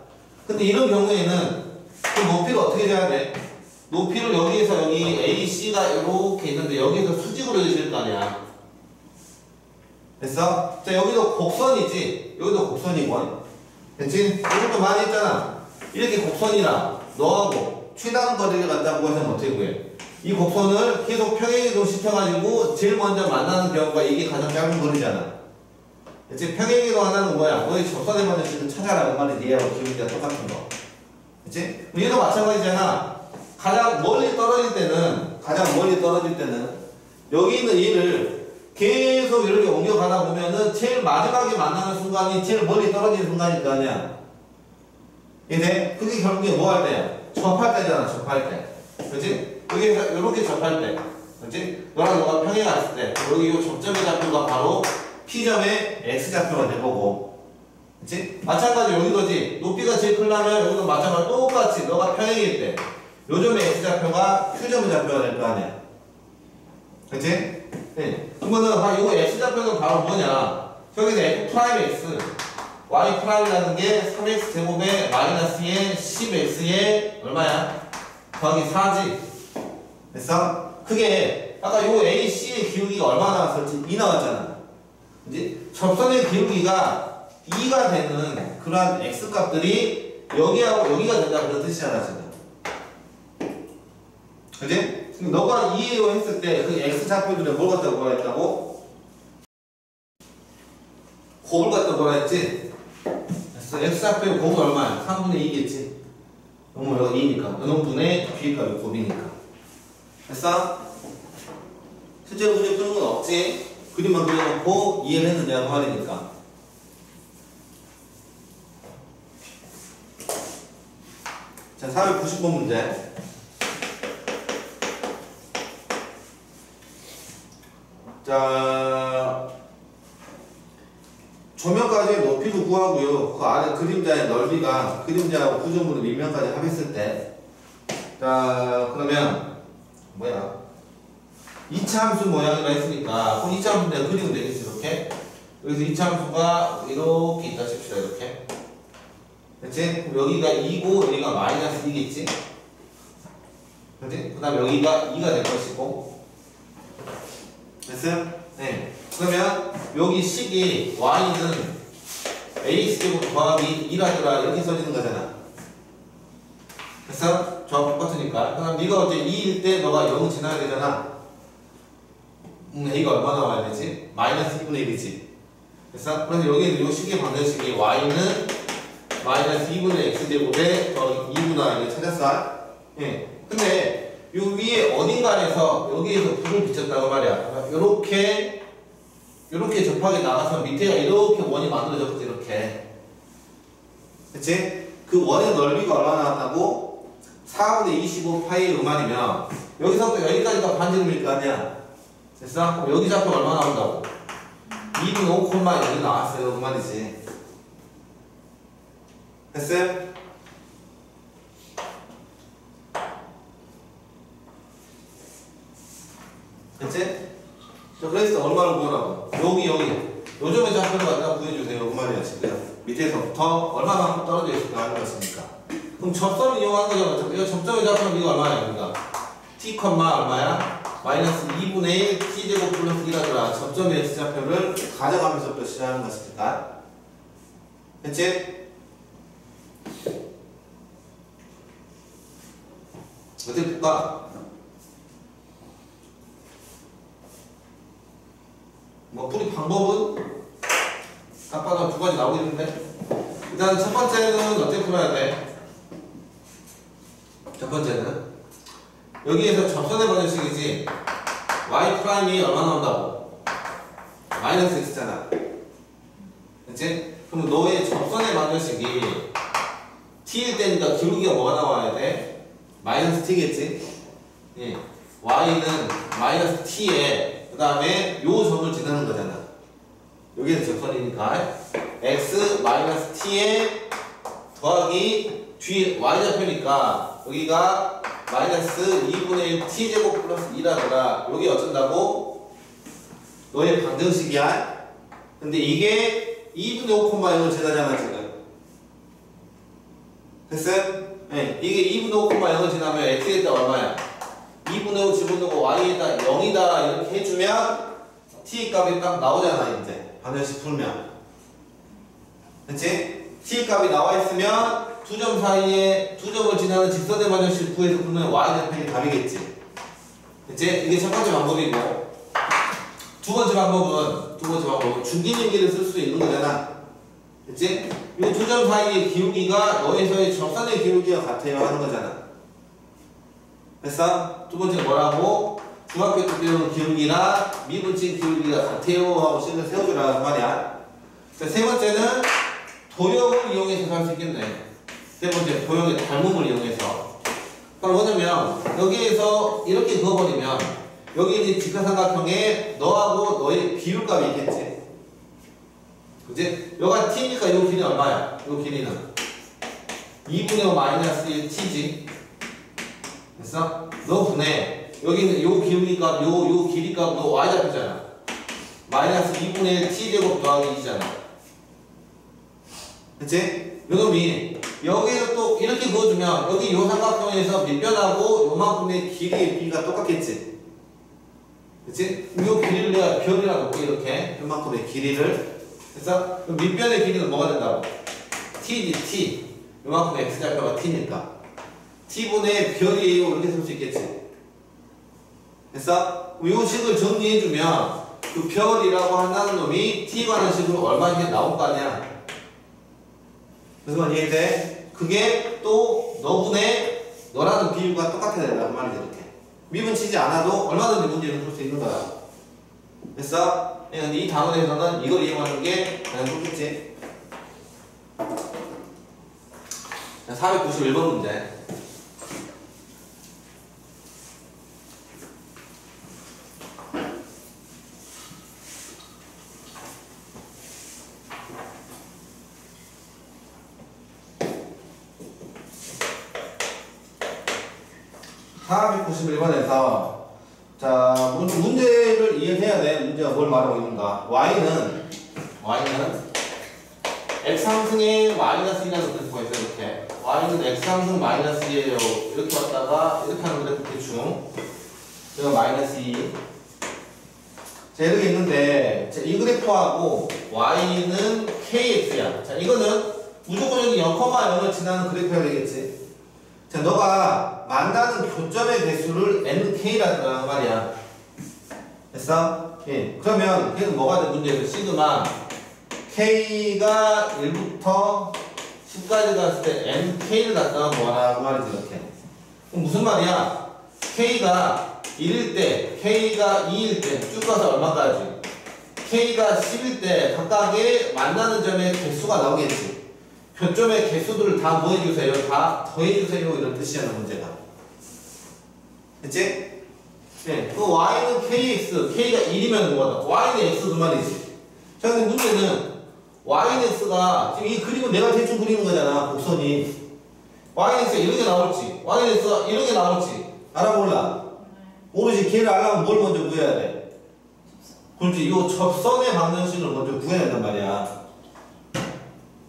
근데 이런 경우에는 그 높이를 어떻게 재야 돼? 높이를 여기에서 여기 A, C가 이렇게 있는데 여기에서 수직으로 해주실 거 아니야. 됐어? 자, 여기도 곡선이지? 여기도 곡선이고. 됐지? 이것도 많이 했잖아. 이렇게 곡선이랑 너하고 최단 거리를 갖다 구하면 어떻게 구해? 이 곡선을 계속 평행이동 시켜가지고 제일 먼저 만나는 경우가 이게 가장 짧은 거리잖아. 그치? 평행이동 하나는 뭐야? 너희 접선에 먼저 지금 찾아라. 그 말이 얘하고 기울기가 똑같은 거. 그치? 얘도 마찬가지잖아. 가장 멀리 떨어질 때는 여기 있는 얘를 계속 이렇게 옮겨가다 보면은 제일 마지막에 만나는 순간이 제일 멀리 떨어지는 순간일 거 아니야. 이제 그게 결국에 뭐 할 때야? 접할 때잖아, 접할 때. 그치? 여기에서 이렇게 접할 때. 그치? 너랑 너가 평행 갔을 때 여기 이 접점의 좌표가 바로 P점의 X좌표가 될 거고. 그치? 마찬가지로 여기도지. 높이가 제일 크려면 여기도 마찬가지로 똑같이 너가 평행일 때 요점의 X좌표가 Q점의 좌표가 될 거 아니야. 그치? 네. 그러면은 요 X좌표는 바로 뭐냐? 저기서 F'X Y'라는 게 3x 제곱에 마이너스에 10x에 얼마야? 더하기 4지. 됐어? 그게 아까 요 A, C의 기울기가 얼마 나왔었지? 2 나왔잖아. 그지? 접선의 기울기가 2가 되는 그러한 x 값들이 여기하고 여기가 된다 그런 뜻이잖아, 지금. 그지? 지금 너가 2로 했을 때 그 x 좌표들을 뭘 갖다 뭐라 했다고? 곱을 갖다 뭐라 했지? X좌표의 곱은 얼마야? 3분의 2겠지? 너무 여기가 2니까. 요놈분의 B값이 곱이니까. 됐어? 실제로 문제 푸는 건 없지? 그림만 그려놓고 이해를 해서 내가 말이니까. 자, 490번 문제. 자, 조명까지의 높이도 구하고요. 그 안에 그림자의 넓이가 그림자하고 구조물을 밑면까지 합했을 때, 자, 그러면 뭐야? 2차 함수 모양이라 했으니까 그럼 2차 함수 내가 그리면 되겠지, 이렇게. 여기서 2차 함수가 이렇게 있다 칩시다, 이렇게. 그치? 그럼 여기가 2고 여기가 마이너스 2겠지? 그지? 그 다음에 여기가 2가 될 것이고. 됐어요? 네. 그러면 여기 식이 y는 ax제곱 더하기 2라더라 이렇게 써지는 거잖아. 됐어? 조합 똑같으니까. 그럼 네가 이제 2일 때 너가 0 지나야 되잖아. a가 얼마 나와야 되지? 마이너스 2분의 1이지. 됐어? 그래서 여기는 이 식의 방정식이 y는 마이너스 2분의 x제곱에 더하기 2분의 이렇게 찾았어? 예. 근데 요 위에 어딘가에서 여기에서 불을 비쳤다고 말이야. 요렇게 접하게 나가서 밑에가 이렇게 원이 만들어졌거든. 이렇게. 그치? 그 원의 넓이가 얼마 나왔다고? 4분의 25 파이의 음알이면 여기서부터 여기까지가 반지름일 거 아니야. 됐어? 그럼 여기 잡혀 얼마 나온다고? 2분의 5 콤마 여기 나왔어요. 그 말이지. 됐어요? 됐지? 자, 그래서 얼마를 구하라고? 여기 요점의 좌표를 갖다 구해주세요. 그 말이야 지금. 밑에서부터 얼마만큼 떨어져 있을까 하는 것이니까. 그럼 접선을 이용하는 거잖아. 이거 접점의 좌표는 이거 얼마야? 우리가 t, 얼마야? 마이너스 2분의 1 t제곱 플러스 1하더라. 접점의 x좌표를 가져가면서 표시하는 것이니까. 됐지? 어떻게 볼까? 뭐 풀이 방법은 딱 봐도 두 가지 나오겠는데. 일단 첫 번째는 어떻게 풀어야 돼? 첫 번째는 여기에서 접선의 방정식이지. y 프라임이 얼마 나온다고? 마이너스 x잖아. 그치? 그럼 너의 접선의 방정식이 t일 때니까 기울기가 뭐가 나와야 돼? 마이너스 t겠지? 예. y는 마이너스 t에 그 다음에 요 점을 지나는 거잖아. 여기는 접선이니까 x 마이너스 t에 더하기 뒤에 y좌표니까 여기가 마이너스 2분의 1 t제곱 플러스 2라더라. 여기 어쩐다고? 너의 방정식이야. 근데 이게 2분의 5, 0을 지나잖아 지금. 됐어요? 네. 이게 2분의 5, 0을 지나면 x에다 얼마야? 2분의 5 집어넣고 y에다 0이다 이렇게 해주면 t 값이 딱 나오잖아 이제. 방정식 풀면. 그치? t 값이 나와있으면 두 점 사이에 두 점을 지나는 직선의 방정식 구해서 풀면 y좌표이 답이겠지. 그치? 이게 첫 번째 방법이고 두 번째 방법은 중기념기를 쓸 수 있는 거잖아. 그치? 이 두 점 사이의 기울기가 너에서의 접선의 기울기가 같아요 하는 거잖아. 됐어? 두 번째 뭐라고? 중학교 때 배우는 기울기나 미분치 기울기가 같아요 하고 식을 세워주라는 말이야. 세 번째는 도형을 이용해서 할 수 있겠네. 세 번째 도형의 닮음을 이용해서. 그럼 뭐냐면 여기에서 이렇게 그어버리면 여기 이제 직사삼각형에 너하고 너의 비율값이 있겠지. 그치? 여기가 t니까 이 길이 얼마야? 이 길이는 2분의 5 마이너스 1 t지. 됐어? 너 분해. 여기는 요 기울기값, 요 길이값 너 y좌표잖아. 마이너스 2분의 1 t제곱 더하기 2잖아. 그치? 요놈이 여기를 또 이렇게 그어주면 여기 요 삼각형에서 밑변하고 요만큼의 길이의 비가 똑같겠지. 그치? 요 길이를 내가 변이라고 볼게. 이렇게 요만큼의 길이를. 그래서 밑변의 길이는 뭐가 된다고? t지 t. 요만큼의 x좌표가 t니까 t분의 별이에요 이렇게 쓸 수 있겠지. 됐어? 요 식을 정리해주면 그 별이라고 한다는 놈이 t 관한 식으로 얼마인지 나올 거 아니야. 그래서 이해돼? 그게 또 너라는 비율과 똑같아야 된다 그 말이지. 이렇게 미분 치지 않아도 얼마든지 문제를 풀 수 있는 거야. 됐어? 근데 이 단원에서는 이걸 이용하는 게 가장 좋겠지. 자, 491번 문제. 자, 문제를 이해해야 돼. 문제가 뭘 말하고 있는가. y는 x 상승에 마이너스 1이라는 뜻이 보였어요. 이렇게 y는 x3승 마이너스예요. 이렇게 왔다가 이렇게 하는 그래프 대충. 제가 마이너스 2. 자, 이렇게 있는데, 자, 이 그래프하고 y는 kx야. 자, 이거는 무조건 여기 0,0을 지나는 그래프가 되겠지. 자, 너가 만나는 교점의 개수를 nk라 들어가는 말이야. 됐어? 예. 그러면 걔는 뭐가 돼? 문제에서 시그마 k가 1부터 10까지 갔을 때 nk를 갖다가 뭐하라 그 말이지 이렇게. 그럼 무슨 말이야? k가 1일 때, k가 2일 때 쭉 가서 얼마까지? k가 10일 때 각각의 만나는 점의 개수가 나오겠지. 교점의 개수들을 다 뭐 해주세요? 다 더해주세요. 이런 뜻이야, 문제가. 됐지? 네. 그 y는 kx, k가 1이면 뭐다? y는 x 그 말이지. 자, 근데 문제는 y는 x가 지금 이 그림은 내가 대충 그리는 거잖아, 곡선이. y는 x가 이렇게 나올지, y는 x가 이렇게 나올지 알아 몰라? 모르지. 걔를 알려면 뭘 먼저 구해야 돼? 그렇지. 이 접선의 방정식을 먼저 구해야 된단 말이야.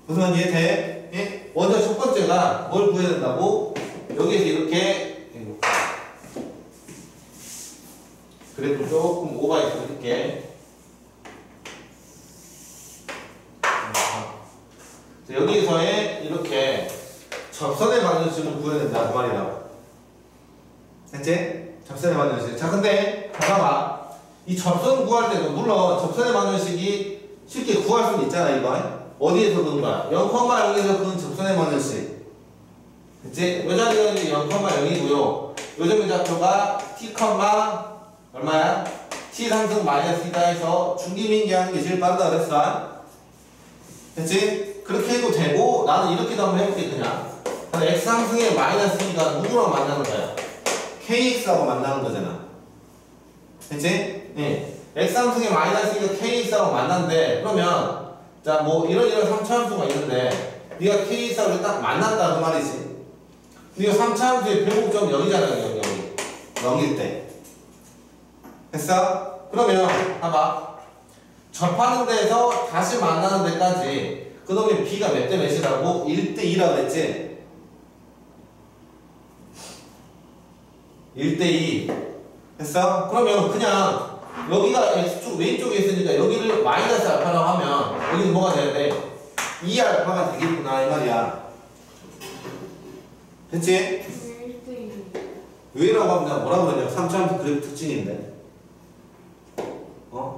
무슨 말인지 이해돼? 예? 먼저 첫 번째가 뭘 구해야 된다고? 여기에서 이렇게 그래도 조금 오버해서 그릴게. 여기서의 이렇게 접선의 방정식을 구해야 된다 그 말이라고. 됐지? 접선의 방정식. 자, 근데 봐봐. 이 접선 구할 때도 물론 접선의 방정식이 쉽게 구할 수는 있잖아. 이거 어디에서 그은 거야? 0,0에서 그은 접선의 방정식. 됐지? 요 자리가 이제 0,0이고요 요점의 좌표가 t, 얼마야? t 상승 마이너스 이다 해서 중기민기 하는 게 제일 빠르다 그랬어. 됐지? 그렇게 해도 되고 나는 이렇게도 한번 해볼게 그냥. x 상승의 마이너스 2가 누구랑 만나는 거야? kx하고 만나는 거잖아. 됐지? 예. x 상승의 마이너스 2가 kx하고 만난대. 그러면 자 뭐 이런 3차 함수가 있는데 네가 kx하고 딱 만났다 그 말이지. 네가 3차 함수의 변곡점 0이잖아. 0일 때. 됐어? 그러면 봐봐. 접하는 데에서 다시 만나는 데까지 그놈의 b가 몇 대 몇이라고? 1대 2라고 했지? 1대 2. 됐어? 그러면 그냥 여기가 x축 왼쪽에 있으니까 여기를 마이너스 알파라고 하면 여기는 뭐가 돼야 돼? 2알파가 되겠구나 이 말이야. 됐지? 1대1. 왜라고 하면 내가 뭐라고 그러냐? 3차함수 그래프 특징인데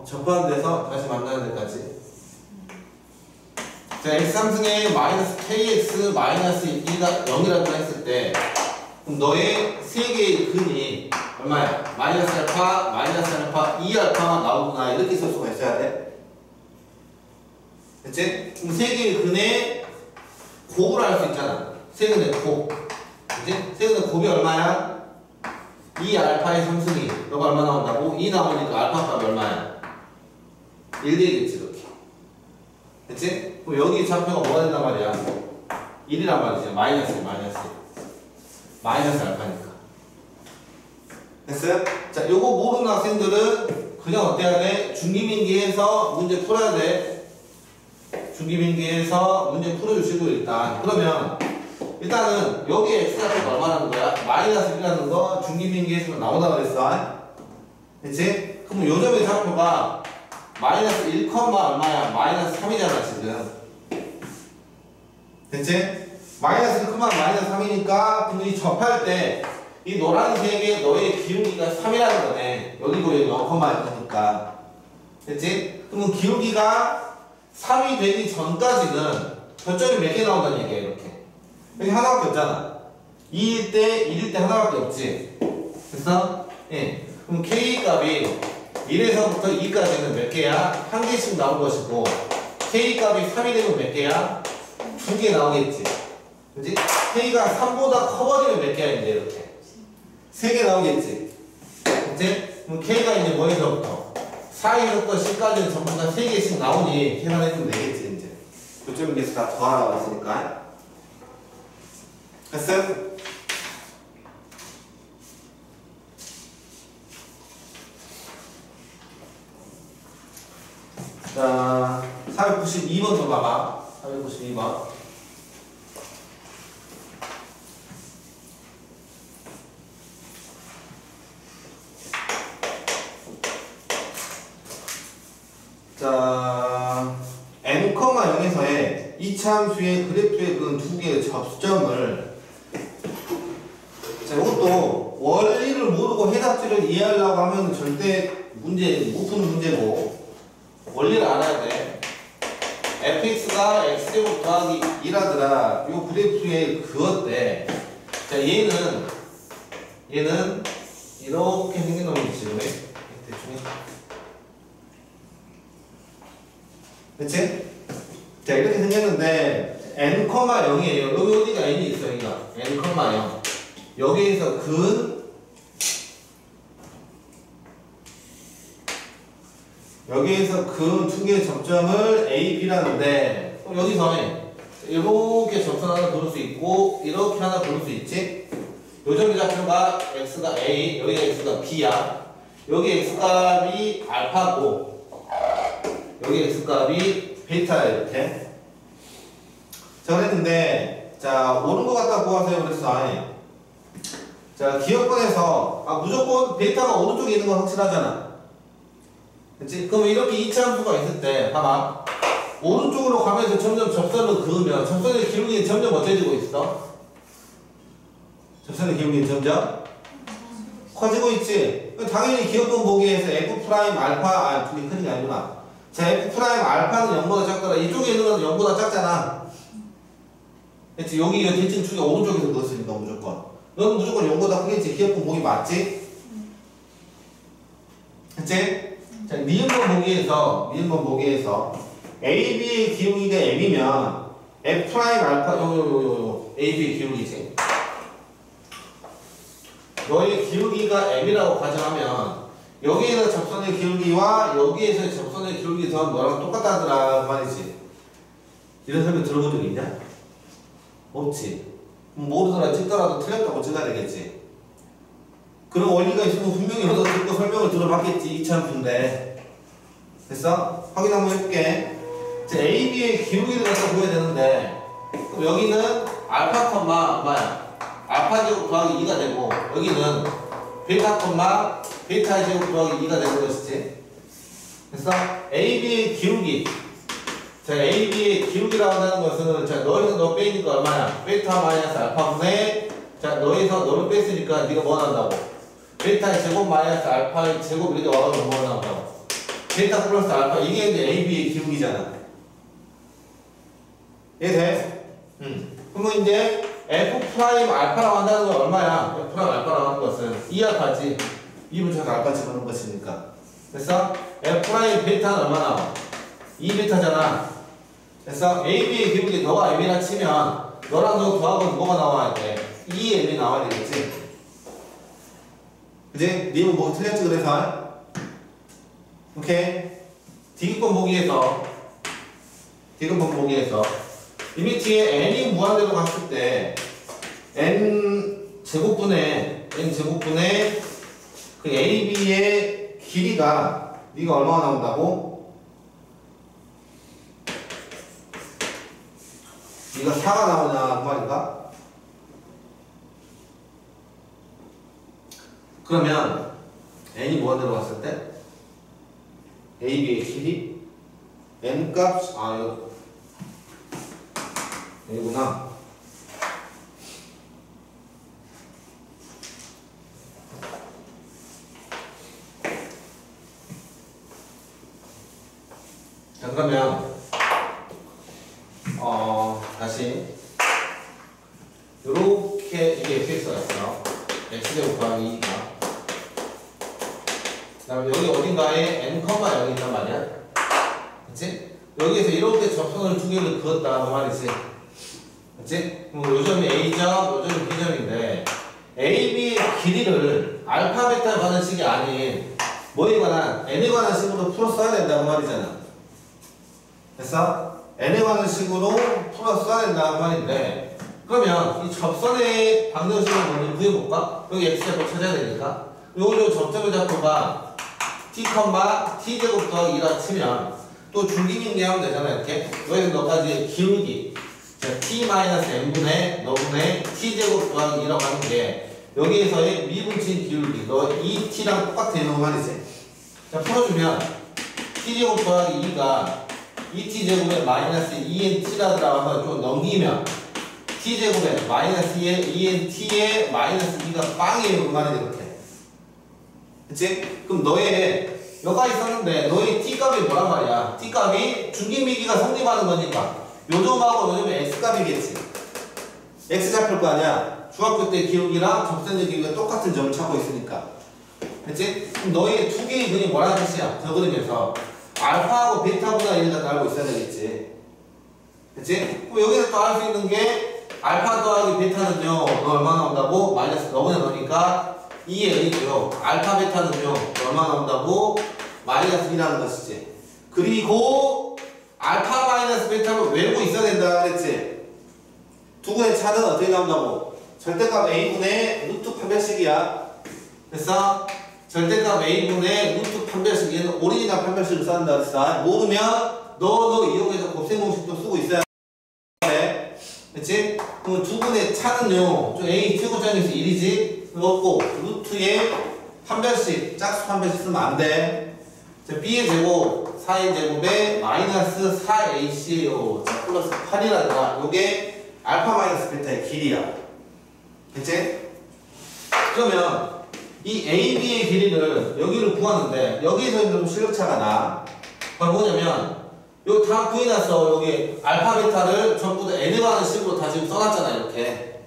접하는 데서 다시 만나는 데까지. 자, x3승에 마이너스 kx 마이너스 2가 0이라고 했을 때 그럼 너의 세 개의 근이 얼마야? 마이너스 알파, 마이너스 알파, 2알파가 나오구나 이렇게 쓸 수가 있어야 돼. 됐지? 그럼 세 개의 근의 곱을 알 수 있잖아. 세 근의 곱. 그치? 세 근의 곱이 얼마야? 2알파의 3승이 너가 얼마 나온다고? 2 나오니까 알파 값이 얼마야? 1 되겠지 이렇게. 됐지? 그럼 여기 좌표가 뭐가 된단 말이야? 1이란 말이지. 마이너스 알파니까. 됐어요? 자, 요거 모르는 학생들은 그냥 어때야 돼? 중기민기에서 문제 풀어야 돼. 중기민기에서 문제 풀어주시고 일단은 여기에 x좌표가 얼마라는 거야? 마이너스 1이라는 거 중기민기에서 나오다 그랬어. 됐지? 그럼 요점의 좌표가 마이너스 1, 얼마야? 마이너스 3이잖아 지금. 됐지? 마이너스 1, 마이너스 3이니까 그럼 이 접할 때 이 노란색에 너의 기울기가 3이라는 거네. 여기도 0,1 거니까. 됐지? 그러면 기울기가 3이 되기 전까지는 교점이 몇 개 나온다는 얘기야 이렇게. 여기 하나밖에 없잖아. 2일 때, 1일 때 하나밖에 없지. 됐어? 예. 그럼 k 값이 1에서부터 2까지는 몇 개야? 한 개씩 나올 것이고 k 값이 3이 되면 몇 개야? 2개 나오겠지. 그치? k가 3보다 커버리면 몇 개야 이제 이렇게? 3개 나오겠지. 그치? 그럼 k가 이제 뭐에서부터? 4에서부터 10까지는 전부 다 3개씩 나오니 계산해주면 되겠지 이제. 교점의 개수 다 더하라고 했으니까. 됐어? 자, 492번 더 봐봐. 492번. 자, n,0에서의 이차함수의 그래프의 그 두 개의 접점을 자, 이것도 원리를 모르고 해답지를 이해하려고 하면 절대 문제 못 푸는 문제고 원리를 알아야 돼. fx가 x제곱 더하기 2라더라. 요 그래프의 그것대. 자, 얘는 이렇게 생긴 놈이지, 지금. 대충. 그치? 자, 이렇게 생겼는데, n,0이에요. 여기 어디가 n이 있어, 여기가. n,0. 여기에서 여기에서 그 두 개의 접점을 A, B라는데, 여기서 이렇게 접선 하나 그릴 수 있고, 이렇게 하나 그릴 수 있지? 요점의 좌표가 x가 A, 여기가 x가 B야. 여기 x값이 알파고, 여기 x값이 베타야, 이렇게. 자, 그랬는데, 자, 옳은 것 같다 구하세요. 그랬어. 자, 기억권에서, 무조건 베타가 오른쪽에 있는 건 확실하잖아. 그치? 그럼 이렇게 이차함수가 있을 때, 봐봐. 오른쪽으로 가면서 점점 접선을 그으면, 접선의 기울기는 점점 어때지고 있어? 접선의 기울기는 점점 커지고 있지? 당연히 기억권 보기에서 F' 알파, 두 개 큰 게 아니구나. 자, F' 알파는 0보다 작더라. 이쪽에 있는 건 0보다 작잖아. 그치? 여기 대칭 축이 오른쪽에서 그었으니까 무조건. 넌 무조건 0보다 크겠지? 기억권 보기 맞지? 그치? 자, 니은번 보기에서 AB의 기울기가 M이면 F' 알파, AB의 기울기지. 너의 기울기가 M이라고 가정하면 여기에서 접선의 기울기와 여기에서 접선의 기울기 더하면 너랑 똑같다더라 그 말이지. 이런 설명 들어본 적 있냐? 없지. 모르더라 찍더라도 틀렸다고 찍어야 되겠지. 그런 원리가 있으면 분명히 여기서 듣고 설명을 들어봤겠지. 이차함수인데. 됐어? 확인 한번 해볼게. 자, AB의 기울기를 갖다 보여야 되는데 그럼 여기는 알파 컴마 얼마야? 알파 제곱 더하기 2가 되고 여기는 베타 컴마 베타 제곱 더하기 2가 되는 것이지. 됐어? AB의 기울기. 자, AB의 기울기라고 하는 것은 자, 너에서 너 빼니까 얼마야? 베타 마이너스 알파분의 자, 너에서 너를 뺐으니까 네가 뭐 난다고? 베타의 제곱 마이너스 알파의 제곱 이렇게 와가지고 뭐 나온다고? 베타 플러스 알파 이게 이제 AB의 기울기잖아. 이해돼? 그러면 이제 F' 알파라고 한다는 건 얼마야? F' 알파라고 하는 것은 2알파지. 2분차가 알파 집어넣은 것이니까. 됐어? F' 베타는 얼마 나와? 2베타잖아. 됐어? AB의 기울기 너가 M이라 치면 너랑 너 더하고 뭐가 나와야 돼? 2M이 나와야 되겠지? 그지? 니은 뭐 틀렸지 그래서? 오케이? 디귿번 보기에서 이미 뒤에 n이 무한대로 갔을 때 n 제곱분의 그 AB의 길이가 네가 얼마나 나온다고? 네가 4가 나오냐 그 말인가? 그러면 n이 무한대로 갔을 때 AB의 길이 n값 여기구나. 자, 그러면 다시 요렇게 이게 fx가 있어. x제곱 더하기 2가 그 다음에 여기 어딘가에 n,0이 있단 말이야. 그치? 여기에서 이렇게 접선을 두 개를 그었다 그 말이지. 그치? 그럼 요점이 A점, 요점이 B점인데 AB의 길이를 알파 베타에 관한 식이 아닌 뭐에 관한? n에 관한 식으로 풀어 써야 된다고 말이잖아. 됐어? n에 관한 식으로 풀어 써야 된다고 말인데 그러면 이 접선의 방정식을 먼저 구해볼까? 여기 x제곱 찾아야 되니까 요거 접점의 좌표가 t,t제곱 더하기 2라 치면 또 줄기민기 하면 되잖아. 이렇게 여기서 너까지 기울기 자, t-n분의 너분의 t제곱 더하기 2라고 하는 게 여기에서의 미분친 기울기 너 이 t랑 똑같아 이런 거 말이지. 자, 풀어주면 t제곱 더하기 2가 2t제곱에 마이너스 2nt라 들어가서 좀 넘기면 t제곱에 마이너스 2nt에 마이너스 2가 빵이에요. 그 말이 이렇게. 그치? 그럼 너의 여기까지 있었는데 너의 t값이 뭐란 말이야? t값이 중기미기가 성립하는 거니까 요점하고 요점이 x값이겠지. x 잡힐 거 아니야? 중학교 때 기울기랑 접선적 기울기가 똑같은 점을 찾고 있으니까. 그치? 그럼 너의 두 개의 근이 뭐라는 뜻이야? 저 그림에서 알파하고 베타보다 얘를 다 알고 있어야 되겠지. 그치? 그럼 여기서 또 알 수 있는 게 알파 더하기 베타는요 너 얼마 나온다고? 마이너스 너분에 넣으니까 2의 1이고요. 알파 베타는요 얼마 나온다고? 마이너스 2라는 것이지. 그리고 알파 마이너스 베타를 외우고 있어야 된다 그랬지. 두 군의 차는 어떻게 나온다고? 절대값 a분의 루트 판별식이야. 그래서 절대값 a분의 루트 판별식, 얘는 오리지널 판별식을 쓴다 그랬어. 모르면 너 이용해서 곱셈 공식도 쓰고 있어야 돼. 그치? 그럼 두 분의 차는요 좀 a 최고점에서 1이지. 그렇고 루트의 판별식, 짝수 판별식 쓰면 안 돼. 자, b의 제곱 4의 제곱에 마이너스 4ac예요. 자, 플러스 8이라든가 요게 알파 마이너스 베타의 길이야. 그치? 그러면 이 AB의 길이를 여기를 구하는데 여기에서 좀 실력차가 나. 그럼 뭐냐면 요 다 구해놨어. 여기 알파 베타를 전부 다 n에 관한 식으로 다 지금 써놨잖아 이렇게.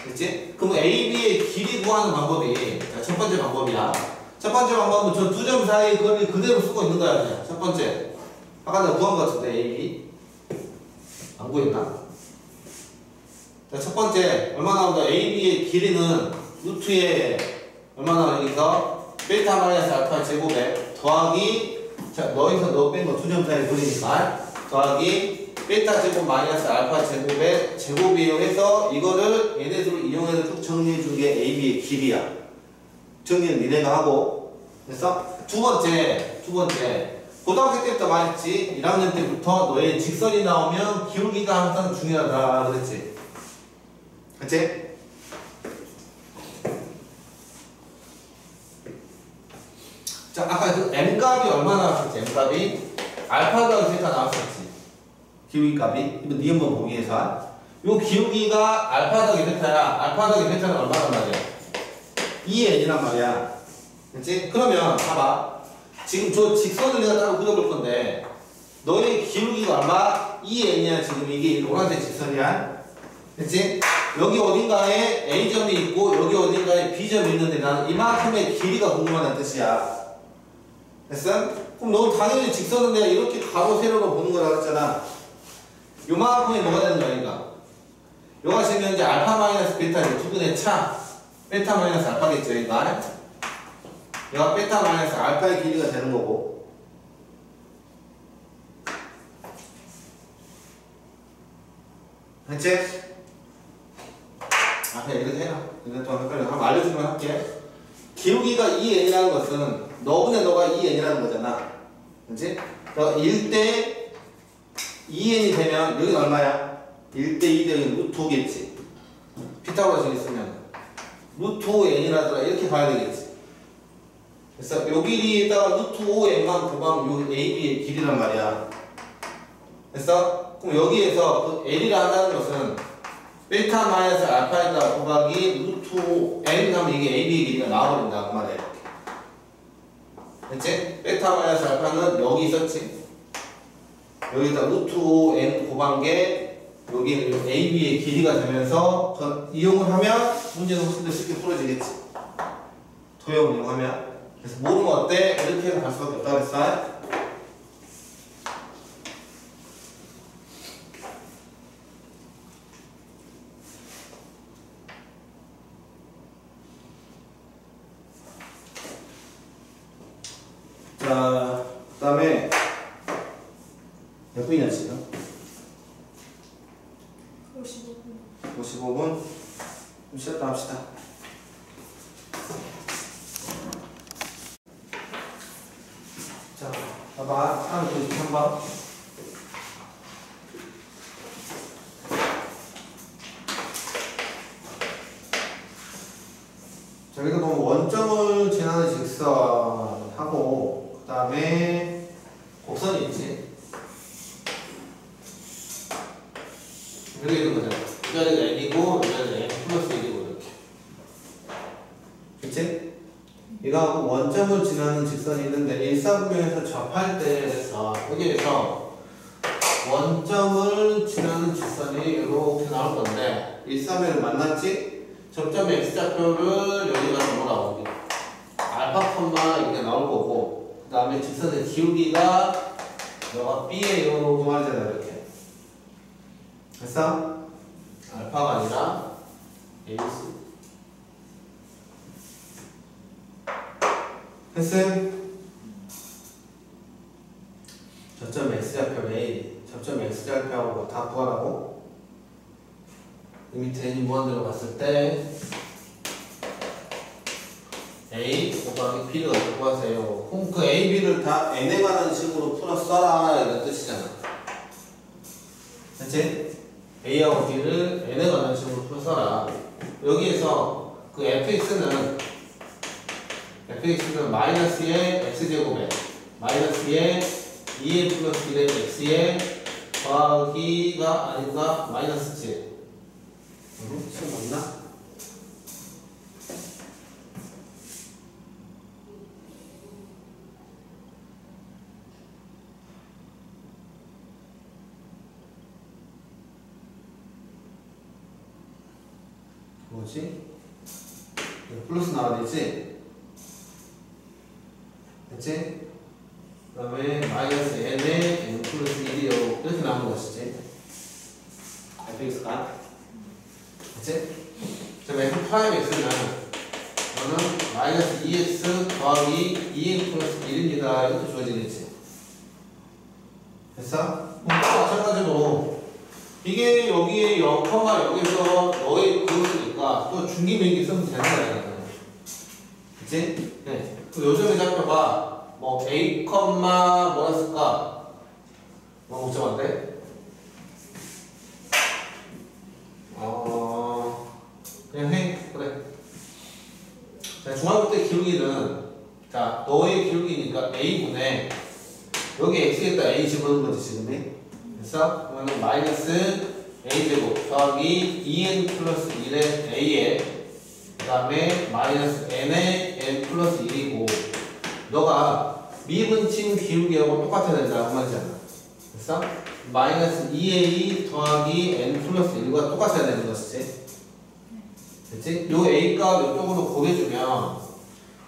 그치? 그럼 AB의 길이 구하는 방법이 자, 첫 번째 방법이야. 첫 번째 방법은 저 두 점 사이 거리 그대로 쓰고 있는 거야 그냥. 첫 번째 아까 내가 구한 거 같은데 AB 안 구했나? 자, 첫 번째 얼마 나온다? AB의 길이는 루트에 얼마 나오니까 베타 마이너스 알파 제곱에 더하기 자 너에서 너 뺀 거 두 점 사이 돌리니까 더하기 베타 제곱 마이너스 알파 제곱에 제곱이에요 해서 이거를 얘네들을 이용해서 쭉 정리해 준 게 AB의 길이야. 정리는 니네가 하고. 그래서 두 번째 고등학교 때부터 말했지. 1학년 때부터 너의 직선이 나오면 기울기가 항상 중요하다 그랬지. 그치? 자, 아까 그 m값이 얼마 나왔었지? m값이 알파 더하기 베타 나왔었지. 기울기 값이. 이거 니 한번 보기 위해서. 요 기울기가 알파 더하기 베타야. 알파 더하기 베타는 얼마란 말이야? 2의 n이란 말이야. 그치? 그러면 봐봐. 지금 저 직선을 내가 따로 그려볼 건데 너의 기울기가 얼마? 2의 n이야. 지금 이게 노란색 직선이야. 그치? 여기 어딘가에 A점이 있고 여기 어딘가에 B점이 있는데 나는 이만큼의 길이가 궁금하다는 뜻이야. 됐어? 그럼 너 당연히 직선은 내가 이렇게 가로 세로로 보는 거라고 했잖아. 요만큼이 뭐가 되는 거 아닌가? 요가 지금 현재 알파 마이너스 베타 두 분의 차 베타 마이너스 알파겠죠 이거? 여가 베타 마이너스 알파의 길이가 되는 거고. 됐지? 아, 그냥 이렇게 해라. 이렇게 좀 헷갈려. 한번 알려주면 할게. 기울기가 2n이라는 것은 너분의 너가 2n이라는 거잖아. 그치? 그래서 1대 2n이 되면 여기는 얼마야? 1대 2 되면 루트 5겠지. 피타고라스 있으면 루트 5n이라더라 이렇게 봐야 되겠지. 그래서 요 길이에다가 루트 5n만 곱하면 요 AB의 길이란 말이야. 그래서 그럼 여기에서 그 L이라 한다는 것은 베타 마이너스 알파에다 곱하기 루트 n 하면 이게 AB의 길이가 나와버린다 그 말이야. 됐지? 베타 마이너스 알파는 여기 있었지. 여기다 루트 n 곱한 게 여기 AB의 길이가 되면서 이용을 하면 문제는 훨씬 더 쉽게 풀어지겠지. 도형을 이용하면. 그래서 모르면 어때? 이렇게 해서 갈 수밖에 없다 그랬어. 자, 그 다음에 몇 분이냐 지금? 55분. 55분? 좀 쉬었다 합시다. 자, 봐봐. 다음 또 23번. 자, 여기서 보면 원점을 지나는 직선하고 그 다음에 원점을 지나는 직선이 있는데 일사분면에서 접할 때에서 여기에서 원점을 지나는 직선이 이렇게 나올 건데 일사면을 만났지? 접점 x좌표를 여기가 뭐라고 알파 콤마 이렇게 나올 거고 그 다음에 직선의 기울기가 너가 B에요 그 말이잖아 이렇게 됐어? 알파가 아니라 A수 했음? 저점 x좌표 A 저점 x좌표하고 다 구하라고? 이 밑에 이 무한대로 봤을 때 A 곱하기 B를 어떻게 구하세요? 그럼 그 A, B를 다 N에 관한 식으로 풀어 써라 이런 뜻이잖아 됐지? A하고 B를 N에 관한 식으로 풀어 써라 여기에서 그 fx는 마이너스의 x제곱에 마이너스의 2n 플러스 1의 x의 더하기가 아닌가? 마이너스지 시험 맞나? 뭐지? 플러스 나와야 되지? 됐지? 그 다음에 마이너스 n에 n 플러스 1이요 이렇게 나오는 것이지 fx가 됐지? 그럼 f 프라임 x는 너는 마이너스 2x 더하기 2n 플러스 1입니다 이렇게 주어지겠지 됐어? 마찬가지로 이게 여기에 0, 여기서 너의 그것이니까 또 중기면기 쓰면 되는 거야 그치? 네. 그 요즘의 좌표가 뭐 A, 뭐라 쓸까? 뭐 복잡한데? 그냥 해. 그래. 자, 중학교 때 기울기는 자, 너의 기울기니까 A분의 여기 X에다 A 집어넣은 거지 지금이 됐어? 그러면 마이너스 A제곱 더하기 2n 플러스 1의 A에 그 다음에 마이너스 n의 n 플러스 1이고 너가 미분칭 기울기하고 똑같아야 된다 그 말이잖아 됐어? 마이너스 2a 더하기 n 플러스 1과 똑같아야 되는 것이지 됐지? 요 a 값 이쪽으로 곱해주면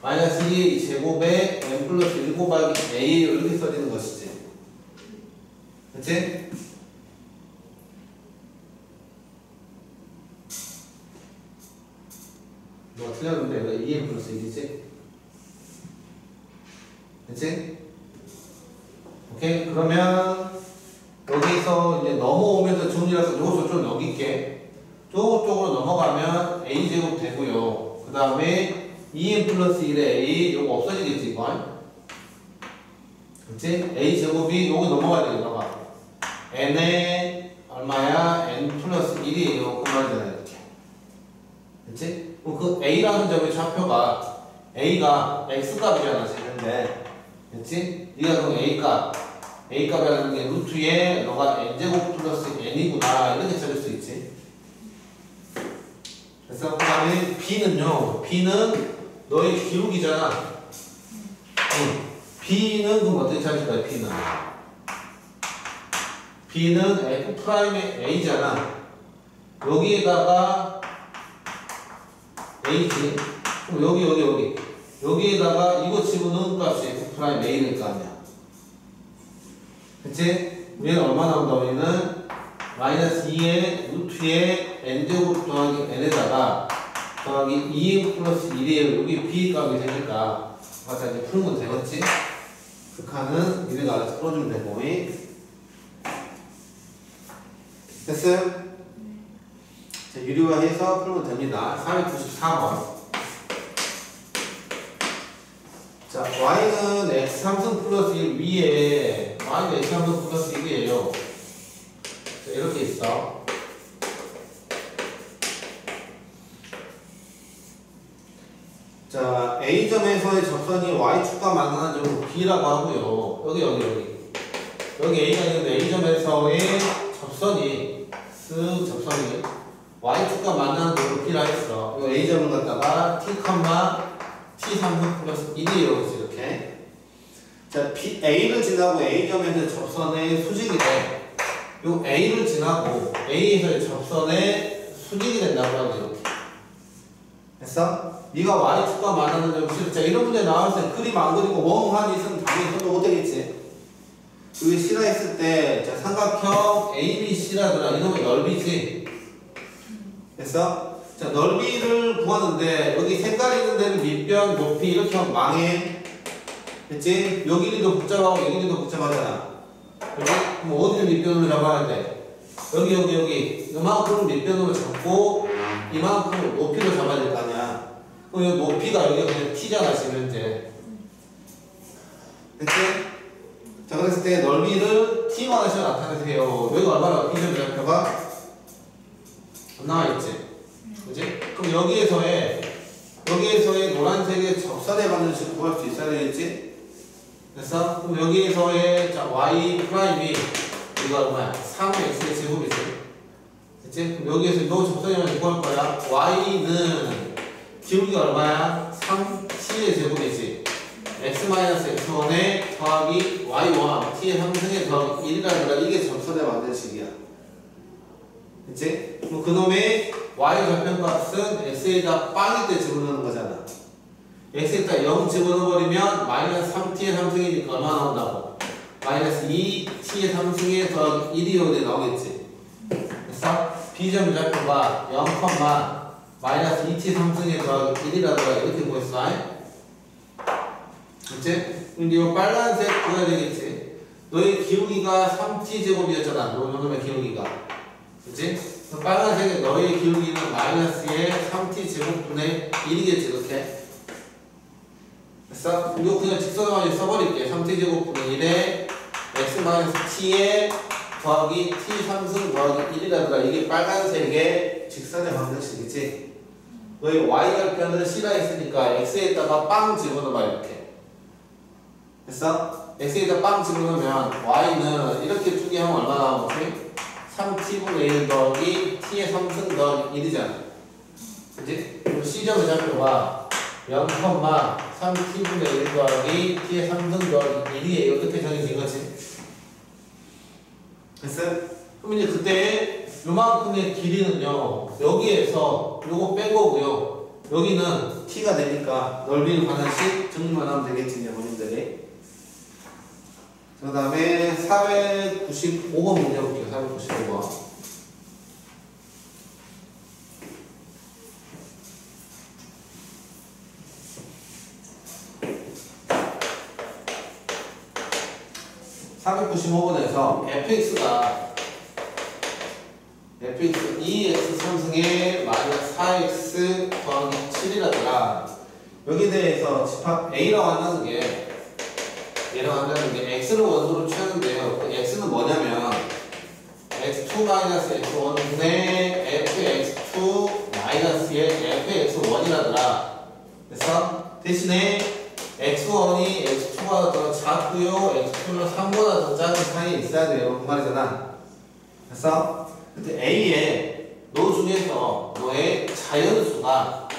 마이너스 2a 제곱에 n 플러스 1 곱하기 a 이렇게 써지는 것이지 됐지? 뭐가 틀렸는데 이거 2n 플러스 1이지? 됐지? 오케이? 그러면 여기서 이제 넘어오면서 정리해서 요거 좀 넘길게 저쪽으로 넘어가면 a제곱 되고요 그 다음에 2n 플러스 1의 a 요거 없어지겠지 이건 그치? a제곱이 요거 넘어가야 되겠다 n에 얼마야? n 플러스 1이에요 그 말이잖아 이렇게 그치? 그럼 그 a라는 점의 좌표가 a가 x값이잖아 지금인데 그치? 네가 그럼 a값이라는 게 루트에 너가 n제곱 플러스 n이구나 이렇게 찾을 수 있지 그래서 그 다음에 b는요 b는 너의 기울기잖아 b는 그럼 어떻게 찾을 거야 b는 f'의 a잖아 여기에다가 a지 그럼 여기에다가 이거 집어넣은 값이 f'A일 거 아니야 그치? 위에는 얼마 나온다 우리는 마이너스 2의 루트에 n제곱 더하기 n에다가 더하기 2n 플러스 1이에요 여기 b 값이 되니까 맞아 이제 풀면 되겠지? 극한은 이래가 알아서 풀어주면 되고 됐어요? 자, 유리화해서 풀면 됩니다 494번 자, y는 x3승 플러스 1 위에 y는 x3승 플러스 1이에요 자, 이렇게 있어 자, A점에서의 접선이 Y축과 만나는 점을 B라고 하고요 여기 A가 있는데 A점에서의 접선이 Y축과 만나는 점을 B라 했어 이 A점을 갖다가 T, T3승 플러스 1이에요 자, A를 지나고 A점에서 접선의 수직이 돼. 요 A를 지나고 A에서의 접선의 수직이 된다고 하고 이렇게. 됐어? 네가 Y축과 만나는 점이 싫어. 자, 이런 문제 나왔을 때 그림 안 그리고 멍하니 있으면 당연히 손도 못되겠지. 여기 C라 했을 때, 자, 삼각형 ABC라더라. 이놈의 넓이지. 됐어? 자, 넓이를 구하는데 여기 색깔 있는 데는 밑변, 높이 이렇게 하면 망해. 됐지? 여기 길이도 복잡하고 여기 길이도 복잡하잖아. 그지? 그럼 어디를 밑변으로 잡아야 돼? 여기 이만큼을 밑변으로 잡고 이만큼을 높이로 잡아야 될 거 아니야. 그럼 이 높이가 여기가 그냥 T잖아 지금 현재. 됐지? 자, 그랬을 때 넓이를 T만 하시면 나타내세요. 여기가 얼마나 B점 좌표가 안 나와있지? 그지? 그럼 여기에서의 노란색의 접선의 방정식을 구할 수 있어야 되겠지? 됐어? 그럼 여기에서의 자, y 프라임이 이거 얼마야? 3x의 제곱이지. 됐지? 그럼 여기에서 이 접선의 방정식 구할 거야. y는 기울기가 얼마야? 3t의 제곱이지. x-x1에 더하기 y1 t의 3승에 더하기 1이라는 이게 접선의 방정식이야. 됐지? 그럼 그놈의 y 좌표값은 x에다 빵일 때 집어넣는 거잖아. x에다 0 집어넣어버리면 마이너스 3t의 3승이니까 얼마 나온다고? 마이너스 2t의 3승에 더하기 1이 나오겠지. 됐어? b점 좌표가 0, 마이너스 2t의 3승에 더하기 1이라더라 이렇게 보였어. 됐지? 근데 이 빨간색 구해야 되겠지. 너의 기울기가 3t 제곱이었잖아. 요놈의 기울기가. 그치? 빨간색의 너의 기울기는 마이너스의 3t 제곱분의 1이겠지, 이렇게. 됐어? 이거 그냥 직선으로 써버릴게. 3t 제곱분의 1에 x-t에 더하기 t 3승 더하기 1이라더라. 이게 빨간색의 직선의 방정식이지. 너의 y 절편을 C라 했으니까 x에다가 빵 집어넣어봐, 이렇게. 됐어? x에다 빵 집어넣으면 y는 이렇게 두 개 하면 얼마 나오지? 3t분의 1 더하기 t의 3승 더하기 1이잖아. 그치? 그럼 C점의 좌표가 0, 3t분의 1 더하기 t의 3승 더하기 1이에요. 이렇게 정해진 거지. 됐어? 그럼 이제 그때 요만큼의 길이는요, 여기에서 요거 뺀 거고요. 여기는 t가 되니까 넓이는 하나씩 정리만 하면 되겠지, 여러분들이. 그 다음에 495번 문제 볼게요. 495번. fx가 fx 2x 3승에 마이너스 4x 더하기 7이라더라. 여기에 대해서 집합 A라고 한다는 게 x를 원소로 취하는데요. 그 x는 뭐냐면 x2-x1분의 fx2 마이너스의 fx1이라더라. 됐어? 대신에 x1이 x2보다 더 작고요, x2는 3보다 더 작은 사이에 있어야 돼요. 그 말이잖아. 됐어? 근데 A에 너 중에서 너의 자연수가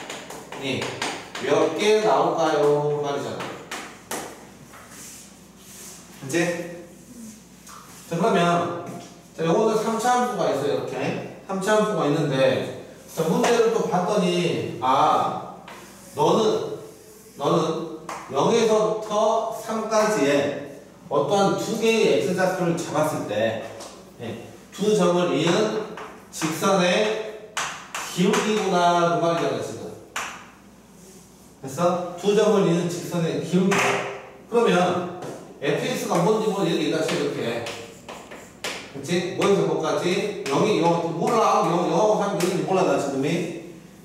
몇 개 나올까요? 그 말이잖아. 이제 자, 그러면 자, 요거는 3차 함수가 있어요. 이렇게 3차 함수가 있는데 자, 문제를 또 봤더니 너는 0에서부터 3까지의 어떠한 두 개의 x좌표를 잡았을 때 두 점을 이은 직선의 기울기구나 그 말이잖아 지금. 됐어? 두 점을 이은 직선의 기울기. 그러면 fx가 뭔지 이렇게 얘기하지 이렇게. 그치? 뭐에서 뭐까지? 0이 0 몰라. 0하고 3 0인지 몰라 나 지금이.